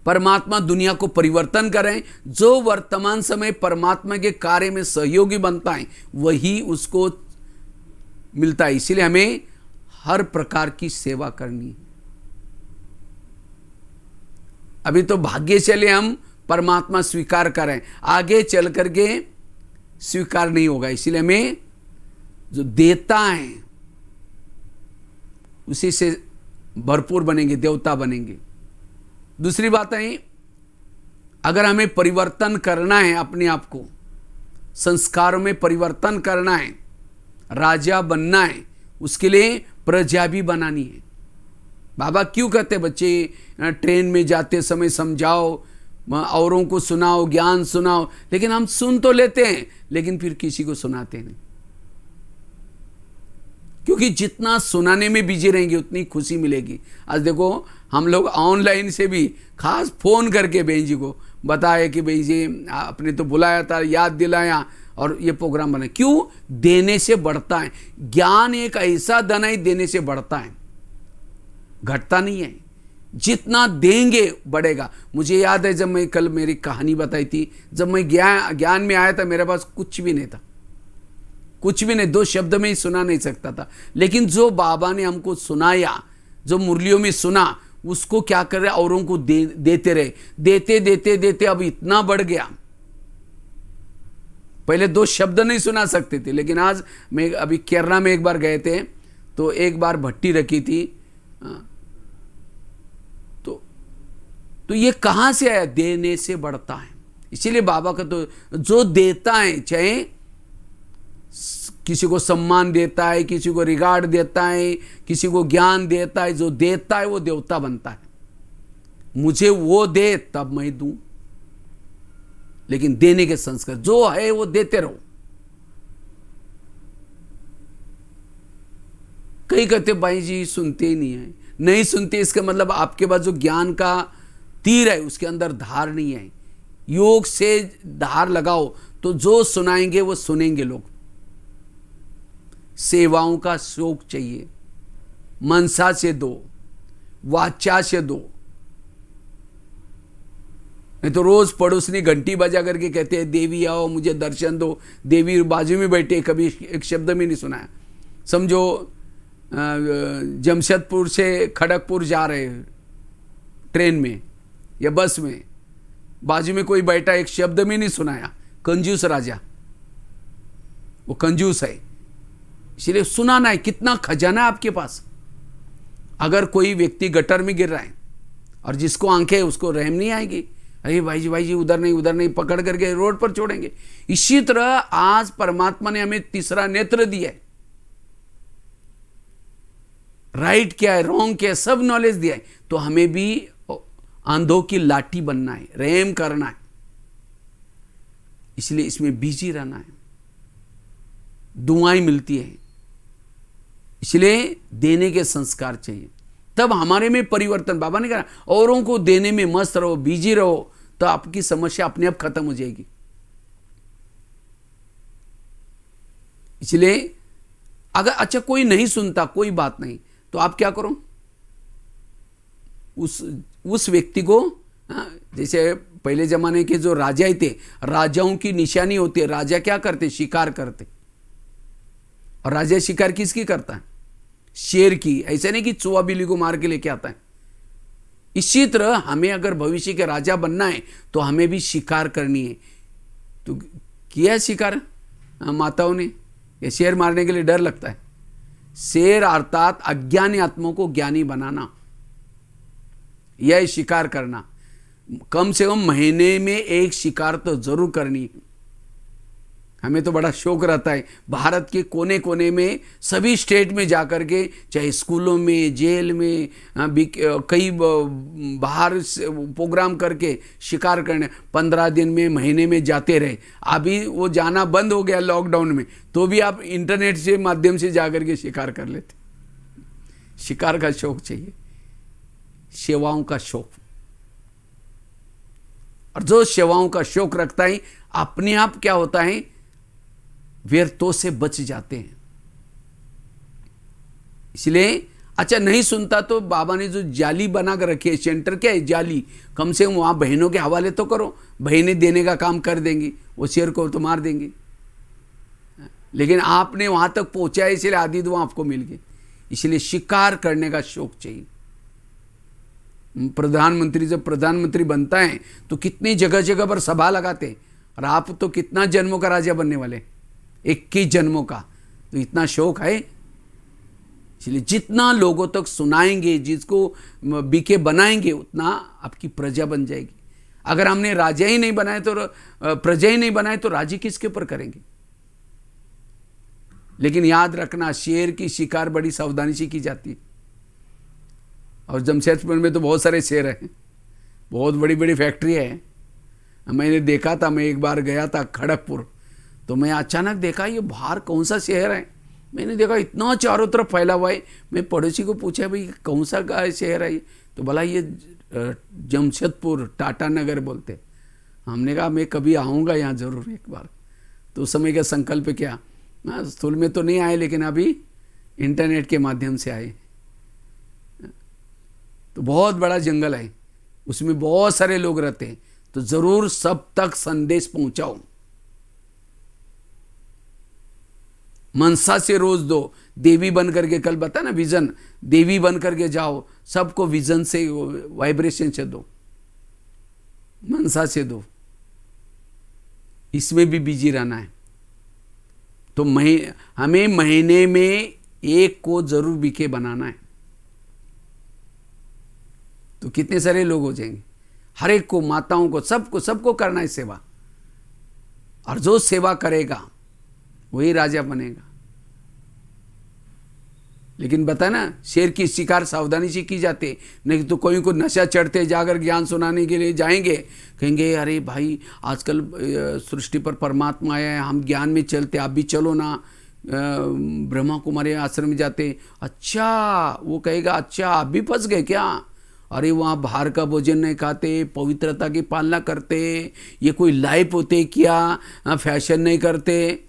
A: परमात्मा दुनिया को परिवर्तन करें। जो वर्तमान समय परमात्मा के कार्य में सहयोगी बनता है वही उसको मिलता है। इसीलिए हमें हर प्रकार की सेवा करनी। अभी तो भाग्यशाली हम परमात्मा स्वीकार करें, आगे चल करके स्वीकार नहीं होगा। इसीलिए हमें जो देता है उसी से भरपूर बनेंगे, देवता बनेंगे। दूसरी बात है, अगर हमें परिवर्तन करना है, अपने आप को संस्कारों में परिवर्तन करना है, राजा बनना है, उसके लिए प्रजा भी बनानी है। बाबा क्यों कहते बच्चे ट्रेन में जाते समय समझाओ, औरों को सुनाओ, ज्ञान सुनाओ, लेकिन हम सुन तो लेते हैं लेकिन फिर किसी को सुनाते नहीं। क्योंकि जितना सुनाने में बिजी रहेंगे उतनी खुशी मिलेगी। आज देखो हम लोग ऑनलाइन से भी खास फोन करके बहन जी को बताया कि भाई जी आपने तो बुलाया था, याद दिलाया और ये प्रोग्राम बना। क्यों? देने से बढ़ता है ज्ञान। एक ऐसा धन है देने से बढ़ता है, घटता नहीं है। जितना देंगे बढ़ेगा। मुझे याद है जब मैं कल मेरी कहानी बताई थी, जब मैं ज्ञान में आया था मेरे पास कुछ भी नहीं था, कुछ भी नहीं, 2 शब्द में ही सुना नहीं सकता था। लेकिन जो बाबा ने हमको सुनाया, जो मुरलियों में सुना, उसको क्या कर रहे, औरों को देते रहे, देते देते देते अब इतना बढ़ गया। पहले 2 शब्द नहीं सुना सकते थे, लेकिन आज मैं अभी केरला में एक बार गए थे, तो एक बार भट्टी रखी थी, तो ये कहाँ से आया? देने से बढ़ता है। इसीलिए बाबा का तो जो देता है, चाहे किसी को सम्मान देता है, किसी को रिगार्ड देता है, किसी को ज्ञान देता है, जो देता है वो देवता बनता है। मुझे वो दे तब मैं दूं। लेकिन देने के संस्कार जो है वो देते रहो। कई कहते भाई जी सुनते ही नहीं है। नहीं सुनते इसका मतलब आपके पास जो ज्ञान का तीर है उसके अंदर धार नहीं है। योग से धार लगाओ तो जो सुनाएंगे वो सुनेंगे लोग। सेवाओं का शौक चाहिए, मनसा से दो, वाचा से दो। नहीं तो रोज पड़ोसनी घंटी बजा करके कहते हैं देवी आओ मुझे दर्शन दो, देवी बाजू में बैठे, कभी एक शब्द में नहीं सुनाया। समझो जमशेदपुर से खड़गपुर जा रहे हैं ट्रेन में या बस में, बाजू में कोई बैठा, एक शब्द में नहीं सुनाया। कंजूस राजा, वो कंजूस है। इसलिए सुनाना है। कितना खजाना है आपके पास। अगर कोई व्यक्ति गटर में गिर रहा है और जिसको आंखें है उसको रहम नहीं आएगी, अरे भाई जी उधर नहीं, पकड़ करके रोड पर छोड़ेंगे। इसी तरह आज परमात्मा ने हमें तीसरा नेत्र दिया है। राइट क्या है, रॉन्ग क्या है, सब नॉलेज दिया है। तो हमें भी अंधों की लाठी बनना है, रहम करना है। इसलिए इसमें बिजी रहना है, दुआएं मिलती है। इसलिए देने के संस्कार चाहिए, तब हमारे में परिवर्तन। बाबा ने कहा औरों को देने में मस्त रहो, बिजी रहो, तो आपकी समस्या अपने आप खत्म हो जाएगी। इसलिए अगर अच्छा कोई नहीं सुनता, कोई बात नहीं, तो आप क्या करो, उस व्यक्ति को, जैसे पहले जमाने के जो राजा थे, राजाओं की निशानी होती है। राजा क्या करते? शिकार करते। और राजा शिकार किसकी करता है? शेर की। ऐसे नहीं कि चूहा बिल्ली को मार के लेके आता है। इसी तरह हमें अगर भविष्य के राजा बनना है तो हमें भी शिकार करनी है। तो किया है शिकार माताओं ने? ये शेर मारने के लिए डर लगता है। शेर अर्थात अज्ञानी आत्माओं को ज्ञानी बनाना, यह शिकार करना। कम से कम महीने में एक शिकार तो जरूर करनी है। हमें तो बड़ा शौक रहता है भारत के कोने कोने में, सभी स्टेट में जाकर के, चाहे स्कूलों में, जेल में, कई बाहर प्रोग्राम करके शिकार करने 15 दिन में, महीने में जाते रहे। अभी वो जाना बंद हो गया लॉकडाउन में, तो भी आप इंटरनेट से माध्यम से जाकर के शिकार कर लेते। शिकार का शौक चाहिए, सेवाओं का शौक। और जो सेवाओं का शौक रखता है अपने आप क्या होता है, व्यर्थों से बच जाते हैं। इसलिए अच्छा नहीं सुनता तो बाबा ने जो जाली बना कर रखी है, सेंटर क्या है, जाली। कम से कम वहां बहनों के हवाले तो करो, बहनें देने का काम कर देंगी, वो शेर को तो मार देंगी। लेकिन आपने वहां तक पहुंचा, इसलिए आदि दुआ आपको मिल गई। इसलिए शिकार करने का शौक चाहिए। प्रधानमंत्री जब प्रधानमंत्री बनता है तो कितनी जगह जगह पर सभा लगाते हैं, और आप तो कितना जन्मों का राजा बनने वाले, 21 जन्मों का। तो इतना शौक है। इसलिए जितना लोगों तक सुनाएंगे, जिसको बीके बनाएंगे, उतना आपकी प्रजा बन जाएगी। अगर हमने राजा ही नहीं बनाए तो प्रजा ही नहीं बनाए तो राजी किसके ऊपर करेंगे। लेकिन याद रखना, शेर की शिकार बड़ी सावधानी से की जाती है। और जमशेदपुर में तो बहुत सारे शेर हैं, बहुत बड़ी बड़ी फैक्ट्री है। मैंने देखा था, मैं एक बार गया था खड़गपुर, तो मैं अचानक देखा ये बाहर कौन सा शहर है। मैंने देखा इतना चारों तरफ फैला हुआ है। मैं पड़ोसी को पूछा भाई कौन सा शहर है, तो बोला ये जमशेदपुर, टाटा नगर बोलते। हमने कहा मैं कभी आऊँगा यहाँ ज़रूर एक बार। तो उस समय का संकल्प क्या, स्थूल में तो नहीं आए, लेकिन अभी इंटरनेट के माध्यम से आए। तो बहुत बड़ा जंगल है, उसमें बहुत सारे लोग रहते हैं, तो ज़रूर सब तक संदेश पहुंचाओ। मनसा से रोज दो, देवी बन करके, कल बता ना विजन, देवी बन करके जाओ, सबको विजन से, वाइब्रेशन से दो, मनसा से दो। इसमें भी बिजी रहना है। तो हमें महीने में एक को जरूर बीके बनाना है। तो कितने सारे लोग हो जाएंगे। हर एक को, माताओं को, सबको करना है सेवा। और जो सेवा करेगा वही राजा बनेगा। लेकिन बता ना, शेर की शिकार सावधानी से की जाती है, नहीं तो कोई को नशा चढ़ते जाकर ज्ञान सुनाने के लिए जाएंगे, कहेंगे अरे भाई आजकल सृष्टि पर परमात्मा आया है, हम ज्ञान में चलते, आप भी चलो ना, ब्रह्मा कुमारी आश्रम में जाते। अच्छा, वो कहेगा अच्छा आप भी फंस गए क्या? अरे वहाँ बाहर का भोजन नहीं खाते, पवित्रता की पालना करते, ये कोई लाइफ होते क्या, फैशन नहीं करते।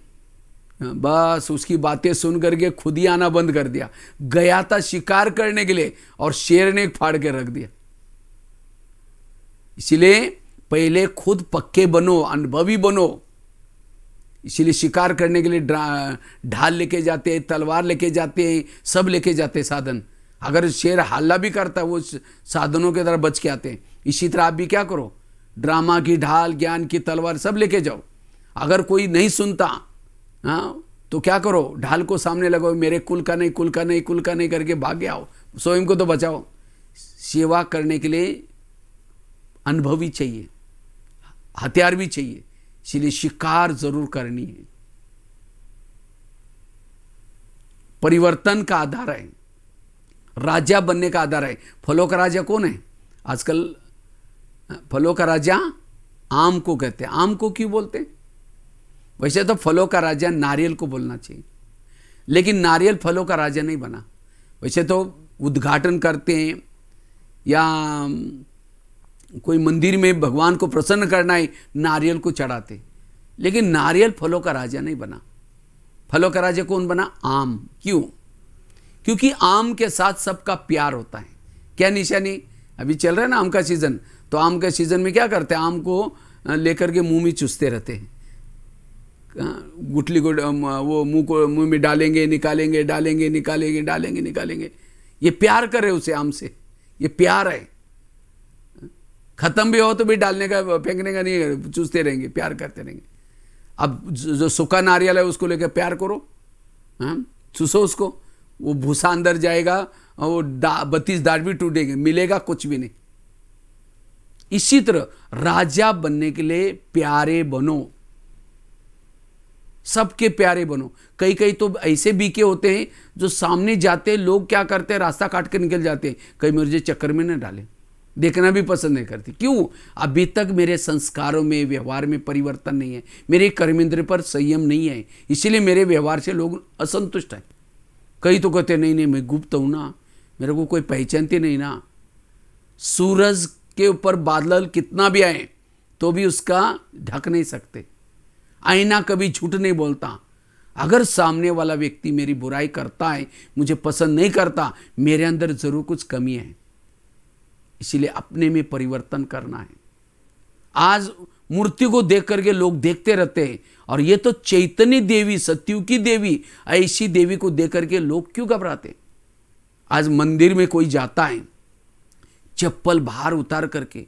A: बस उसकी बातें सुन करके खुद ही आना बंद कर दिया। गया था शिकार करने के लिए और शेर ने फाड़ के रख दिया। इसलिए पहले खुद पक्के बनो, अनुभवी बनो। इसीलिए शिकार करने के लिए ढाल लेके जाते हैं, तलवार लेके जाते हैं, सब लेके जाते हैं साधन। अगर शेर हल्ला भी करता है वो साधनों के तरह बच के आते हैं। इसी तरह आप भी क्या करो, ड्रामा की ढाल, ज्ञान की तलवार सब लेके जाओ। अगर कोई नहीं सुनता, हाँ, तो क्या करो, ढाल को सामने लगाओ, मेरे कुल का नहीं, कुल का नहीं, कुल का नहीं करके भागे आओ, स्वयं को तो बचाओ। सेवा करने के लिए अनुभव भी चाहिए, हथियार भी चाहिए, इसलिए शिकार जरूर करनी है। परिवर्तन का आधार है, राजा बनने का आधार है। फलों का राजा कौन है आजकल? फलों का राजा आम को कहते हैं। आम को क्यों बोलते हैं? वैसे तो फलों का राजा नारियल को बोलना चाहिए, लेकिन नारियल फलों का राजा नहीं बना। वैसे तो उद्घाटन करते हैं या कोई मंदिर में भगवान को प्रसन्न करना है, नारियल को चढ़ाते, लेकिन नारियल फलों का राजा नहीं बना। फलों का राजा कौन बना? आम। क्यों? क्योंकि आम के साथ सबका प्यार होता है। क्या निशानी? अभी चल रहा है ना आम का सीजन, तो आम के सीजन में क्या करते हैं, आम को लेकर के मुंह में चूसते रहते हैं। गुठली को वो मुंह में डालेंगे, निकालेंगे, डालेंगे, निकालेंगे, डालेंगे, निकालेंगे। ये प्यार करे उसे, आम से, ये प्यार है। खत्म भी हो तो भी डालने का, फेंकने का नहीं, चूसते रहेंगे, प्यार करते रहेंगे। अब जो सूखा नारियल है उसको लेकर प्यार करो, हाँ, चूसो उसको, वो भूसा अंदर जाएगा और वो 32 दाढ़ भी टूटेंगे, मिलेगा कुछ भी नहीं। इसी तरह राजा बनने के लिए प्यारे बनो, सबके प्यारे बनो। कई कई तो ऐसे बीके होते हैं जो सामने जाते लोग क्या करते हैं, रास्ता काट के निकल जाते हैं, कहीं मुझे चक्कर में न डाले, देखना भी पसंद नहीं करती। क्यों? अभी तक मेरे संस्कारों में, व्यवहार में परिवर्तन नहीं है, मेरे कर्मेंद्र पर संयम नहीं है, इसीलिए मेरे व्यवहार से लोग असंतुष्ट हैं। कई तो कहते नहीं नहीं मैं गुप्त हूं ना, मेरे को कोई पहचानते नहीं ना। सूरज के ऊपर बादल कितना भी आए तो भी उसका ढक नहीं सकते। आईना कभी झूठ नहीं बोलता। अगर सामने वाला व्यक्ति मेरी बुराई करता है, मुझे पसंद नहीं करता, मेरे अंदर जरूर कुछ कमी है, इसीलिए अपने में परिवर्तन करना है। आज मूर्ति को देख करके लोग देखते रहते हैं, और ये तो चैतन्य देवी, सत्यु की देवी, ऐसी देवी को देख करके लोग क्यों घबराते? आज मंदिर में कोई जाता है, चप्पल बाहर उतार करके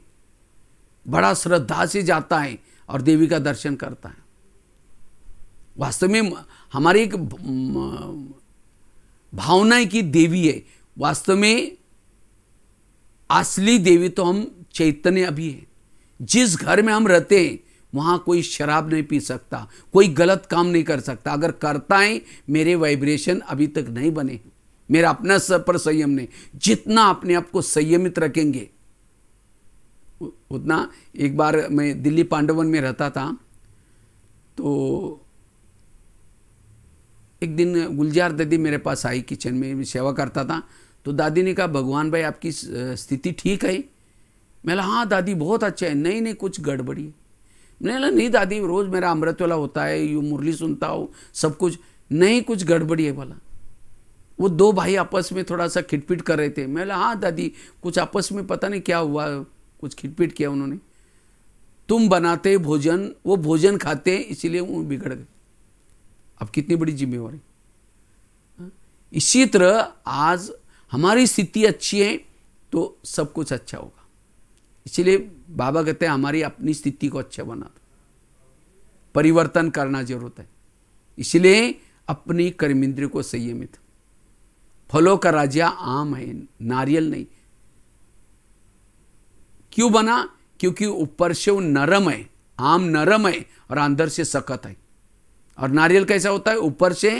A: बड़ा श्रद्धा से जाता है और देवी का दर्शन करता है। वास्तव में हमारी एक भावना की देवी है, वास्तव में असली देवी तो हम चैतन्य अभी है। जिस घर में हम रहते हैं वहां कोई शराब नहीं पी सकता, कोई गलत काम नहीं कर सकता। अगर करता है, मेरे वाइब्रेशन अभी तक नहीं बने, मेरा अपना सब पर संयम नहीं। जितना अपने आप को संयमित रखेंगे उतना। एक बार मैं दिल्ली पांडवन में रहता था, तो एक दिन गुलजार दादी मेरे पास आई, किचन में सेवा करता था, तो दादी ने कहा भगवान भाई आपकी स्थिति ठीक है? मैंने कहा हाँ दादी बहुत अच्छा है। नहीं नहीं कुछ गड़बड़ी है। मैंने कहा नहीं दादी रोज मेरा अमृत वाला होता है, यू मुरली सुनता हूँ, सब कुछ। नहीं कुछ गड़बड़ी है बोला। वो दो भाई आपस में थोड़ा सा खिटपिट कर रहे थे। मैंने कहा हाँ दादी कुछ आपस में पता नहीं क्या हुआ, कुछ खिटपिट किया उन्होंने। तुम बनाते भोजन, वो भोजन खाते इसीलिए वो बिगड़ गए। अब कितनी बड़ी जिम्मेवारी। इसी तरह आज हमारी स्थिति अच्छी है तो सब कुछ अच्छा होगा। इसलिए बाबा कहते हैं हमारी अपनी स्थिति को अच्छा बना दो, परिवर्तन करना जरूरत है। इसलिए अपनी कर्मेंद्रिय को संयमित। फलों का राजा आम है, नारियल नहीं। क्यों बना? क्योंकि ऊपर से वो नरम है, आम नरम है और अंदर से सख्त है। और नारियल कैसा होता है? ऊपर से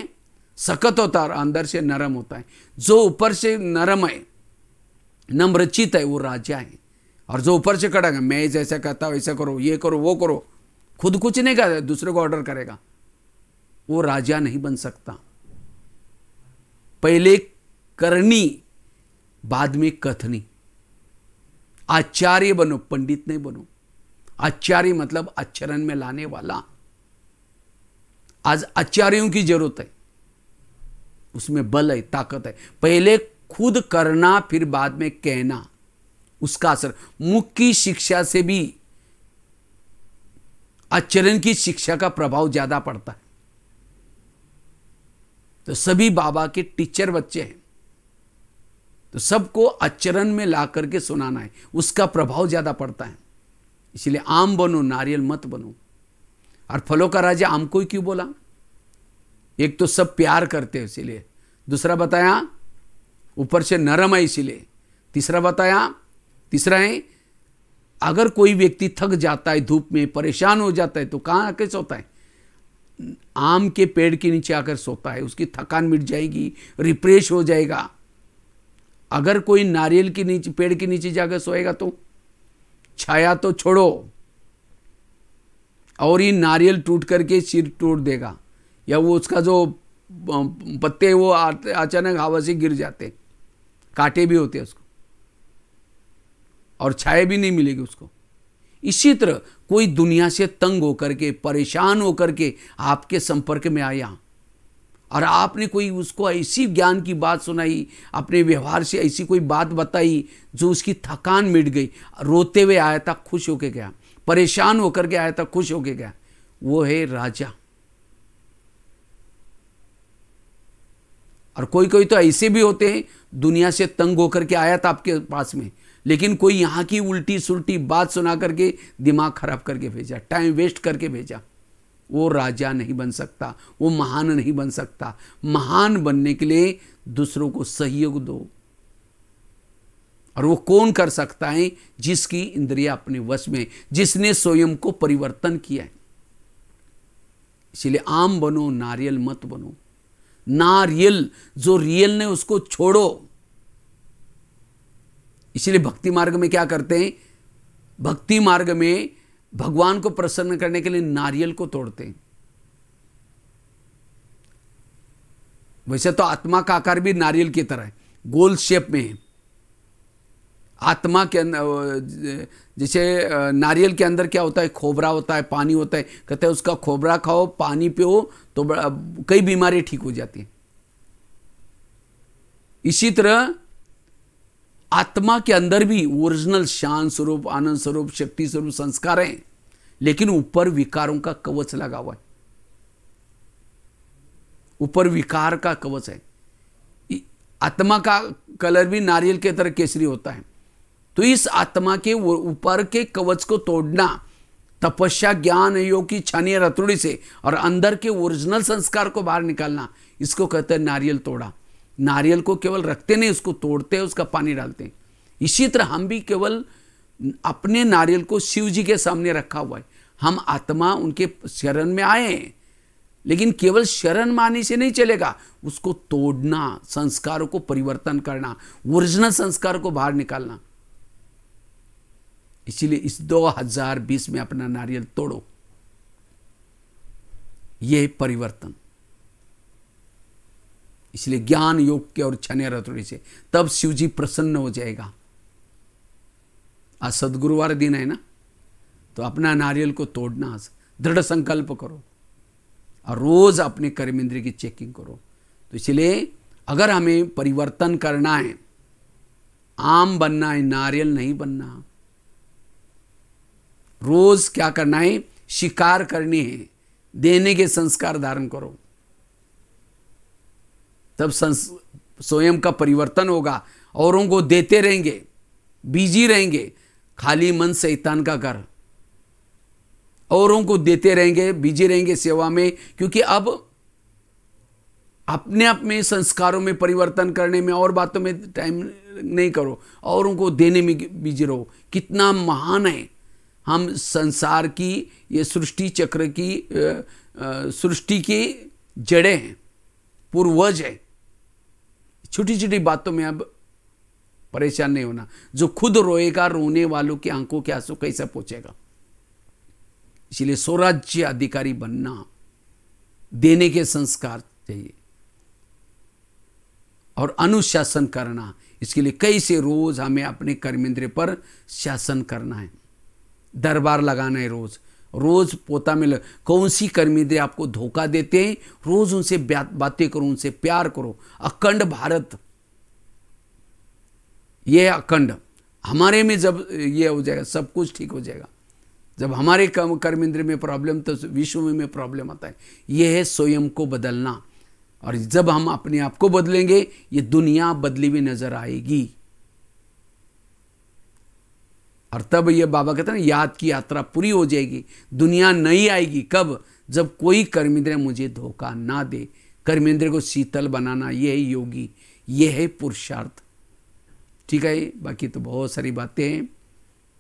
A: सख्त होता है और अंदर से नरम होता है। जो ऊपर से नरम है, नम्रचित है, वो राजा है। और जो ऊपर से कड़क है, मैं जैसा कहता हूं ऐसा करो, ये करो, वो करो, खुद कुछ नहीं करेगा, दूसरे को ऑर्डर करेगा, वो राजा नहीं बन सकता। पहले करनी, बाद में कथनी। आचार्य बनो, पंडित नहीं बनो। आचार्य मतलब आचरण में लाने वाला। आज आचार्यों की जरूरत है, उसमें बल है, ताकत है। पहले खुद करना, फिर बाद में कहना, उसका असर। मुख की शिक्षा से भी आचरण की शिक्षा का प्रभाव ज्यादा पड़ता है। तो सभी बाबा के टीचर बच्चे हैं, तो सबको आचरण में ला करके सुनाना है, उसका प्रभाव ज्यादा पड़ता है। इसलिए आम बनो, नारियल मत बनो। और फलों का राजा आम को ही क्यों बोला? एक तो सब प्यार करते हैं इसीलिए, दूसरा बताया ऊपर से नरम है इसीलिए, तीसरा है अगर कोई व्यक्ति थक जाता है, धूप में परेशान हो जाता है, तो कहाँ आके सोता है? आम के पेड़ के नीचे आकर सोता है, उसकी थकान मिट जाएगी, रिफ्रेश हो जाएगा। अगर कोई नारियल के नीचे, पेड़ के नीचे जाकर सोएगा तो छाया तो छोड़ो, और ये नारियल टूट करके सिर तोड़ देगा, या वो उसका जो पत्ते वो अचानक हवा से गिर जाते, कांटे भी होते हैं उसको, और छाया भी नहीं मिलेगी उसको। इसी तरह कोई दुनिया से तंग होकर के, परेशान होकर के आपके संपर्क में आया और आपने कोई उसको ऐसी ज्ञान की बात सुनाई, अपने व्यवहार से ऐसी कोई बात बताई जो उसकी थकान मिट गई, रोते हुए आया था, खुश होके गया, परेशान होकर के आया था, खुश होके गया, वो है राजा। और कोई कोई तो ऐसे भी होते हैं, दुनिया से तंग होकर के आया था आपके पास में, लेकिन कोई यहाँ की उल्टी सुल्टी बात सुना करके दिमाग खराब करके भेजा, टाइम वेस्ट करके भेजा। वो राजा नहीं बन सकता, वो महान नहीं बन सकता। महान बनने के लिए दूसरों को सहयोग दो। और वो कौन कर सकता है? जिसकी इंद्रिया अपने वश में, जिसने स्वयं को परिवर्तन किया है। इसलिए आम बनो, नारियल मत बनो। नारियल जो रियल ने उसको छोड़ो। इसलिए भक्ति मार्ग में क्या करते हैं? भक्ति मार्ग में भगवान को प्रसन्न करने के लिए नारियल को तोड़ते हैं। वैसे तो आत्मा का आकार भी नारियल की तरह है, गोल शेप में है। आत्मा के अंदर, जैसे नारियल के अंदर क्या होता है? खोबरा होता है, पानी होता है। कहते हैं उसका खोबरा खाओ, पानी पियो तो कई बीमारी ठीक हो जाती हैं। इसी तरह आत्मा के अंदर भी ओरिजिनल शांत स्वरूप, आनंद स्वरूप, शक्ति स्वरूप संस्कार हैं, लेकिन ऊपर विकारों का कवच लगा हुआ है। ऊपर विकार का कवच है। आत्मा का कलर भी नारियल के तरह केसरी होता है। तो इस आत्मा के ऊपर के कवच को तोड़ना, तपस्या, ज्ञान, योग की छानी रतुड़ी से, और अंदर के ओरिजिनल संस्कार को बाहर निकालना, इसको कहते हैं नारियल तोड़ा। नारियल को केवल रखते नहीं, उसको तोड़ते हैं, उसका पानी डालते हैं। इसी तरह हम भी केवल अपने नारियल को शिव जी के सामने रखा हुआ है। हम आत्मा उनके शरण में आए हैं, लेकिन केवल शरण माने से नहीं चलेगा, उसको तोड़ना, संस्कारों को परिवर्तन करना, ओरिजिनल संस्कार को बाहर निकालना। इसीलिए इस 2020 में अपना नारियल तोड़ो। यह परिवर्तन। इसलिए ज्ञान योग के और छने रतुड़ी से, तब शिव जी प्रसन्न हो जाएगा। आज सदगुरुवार दिन है ना, तो अपना नारियल को तोड़ना, दृढ़ संकल्प करो और रोज अपने कर्मेंद्रिय की चेकिंग करो। तो इसलिए अगर हमें परिवर्तन करना है, आम बनना है, नारियल नहीं बनना। रोज क्या करना है? शिकार करनी है, देने के संस्कार धारण करो, तब स्वयं का परिवर्तन होगा। औरों को देते रहेंगे, बिजी रहेंगे, खाली मन शैतान का घर। औरों को देते रहेंगे, बिजी रहेंगे सेवा में, क्योंकि अब अपने आप में संस्कारों में परिवर्तन करने में और बातों में टाइम नहीं करो, औरों को देने में बिजी रहो। कितना महान है हम संसार की, ये सृष्टि चक्र की, सृष्टि की जड़ें हैं, पूर्वज है। छोटी छोटी बातों में अब परेशान नहीं होना। जो खुद रोएगा, रोने वालों की आंखों के आंसू कैसे पहुंचेगा। इसलिए स्वराज्य अधिकारी बनना, देने के संस्कार चाहिए और अनुशासन करना। इसके लिए कैसे रोज हमें अपने कर्मेंद्रिय पर शासन करना है, दरबार लगाना है। रोज रोज पोता में कौन सी कर्मेंद्रिय आपको धोखा देते हैं, रोज उनसे बातें करो, उनसे प्यार करो। अखंड भारत, ये अखंड हमारे में जब ये हो जाएगा, सब कुछ ठीक हो जाएगा। जब हमारे कर्मेंद्रिय में प्रॉब्लम, तो विश्व में प्रॉब्लम आता है। ये है स्वयं को बदलना। और जब हम अपने आप को बदलेंगे, ये दुनिया बदली हुई नजर आएगी। और तब ये बाबा कहते हैं ना, याद की यात्रा पूरी हो जाएगी, दुनिया नई आएगी। कब? जब कोई कर्मेंद्रिय मुझे धोखा ना दे। कर्मेंद्रिय को शीतल बनाना, ये है योगी, ये है पुरुषार्थ। ठीक है, बाकी तो बहुत सारी बातें हैं।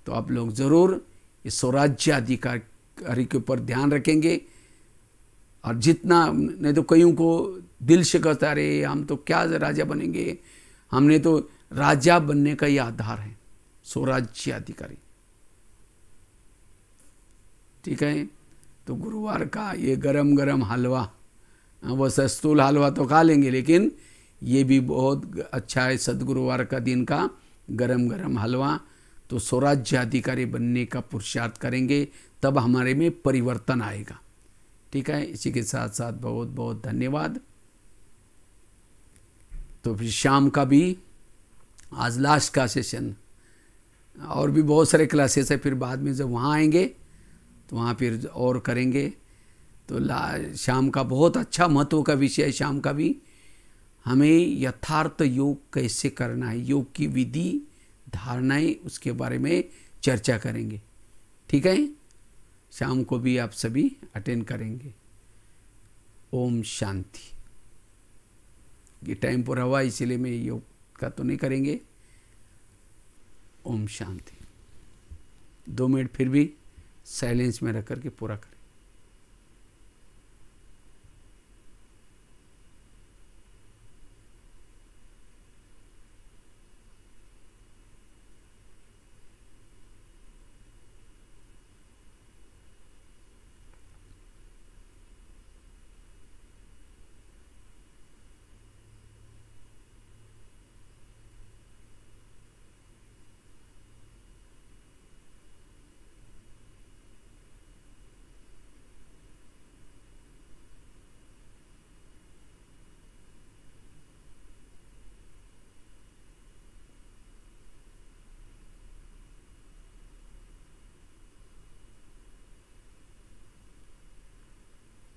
A: तो आप लोग जरूर इस स्वराज्य अधिकारी के ऊपर ध्यान रखेंगे। और जितना, नहीं तो कईयों को दिल से कहता, अरे हम तो क्या राजा बनेंगे, हमने तो राजा बनने का ही आधार है स्वराज्य अधिकारी। ठीक है, तो गुरुवार का ये गरम गरम हलवा, वो सस्तूल हलवा तो खा लेंगे, लेकिन ये भी बहुत अच्छा है सदगुरुवार का दिन का गरम गरम हलवा। तो स्वराज्य अधिकारी बनने का पुरुषार्थ करेंगे, तब हमारे में परिवर्तन आएगा। ठीक है, इसी के साथ साथ बहुत बहुत धन्यवाद। तो फिर शाम का भी आज लास्ट का सेशन, और भी बहुत सारे क्लासेस है। फिर बाद में जब वहाँ आएंगे तो वहाँ फिर और करेंगे। तो शाम का बहुत अच्छा महत्व का विषय है। शाम का भी हमें यथार्थ योग कैसे करना है, योग की विधि, धारणाएं, उसके बारे में चर्चा करेंगे। ठीक है, शाम को भी आप सभी अटेंड करेंगे। ओम शांति। ये टाइम पूरा हुआ, इसीलिए मैं योग का तो नहीं करेंगे। ओम शांति। 2 मिनट फिर भी साइलेंस में रख करके पूरा करें।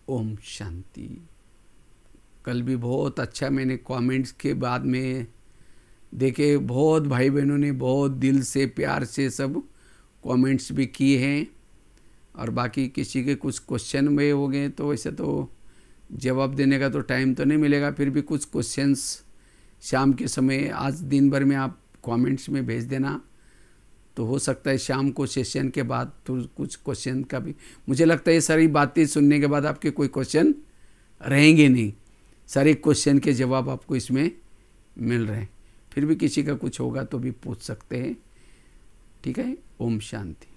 A: ओम शांति। कल भी बहुत अच्छा मैंने कमेंट्स के बाद में देखे, बहुत भाई बहनों ने बहुत दिल से प्यार से सब कमेंट्स भी किए हैं। और बाकी किसी के कुछ क्वेश्चन में हो गए, तो वैसे तो जवाब देने का तो टाइम तो नहीं मिलेगा। फिर भी कुछ क्वेश्चंस शाम के समय, आज दिन भर में आप कमेंट्स में भेज देना, तो हो सकता है शाम को सेशन के बाद तो कुछ क्वेश्चन का भी, मुझे लगता है ये सारी बातें सुनने के बाद आपके कोई क्वेश्चन रहेंगे नहीं, सारे क्वेश्चन के जवाब आपको इसमें मिल रहे हैं। फिर भी किसी का कुछ होगा तो भी पूछ सकते हैं। ठीक है, ओम शांति।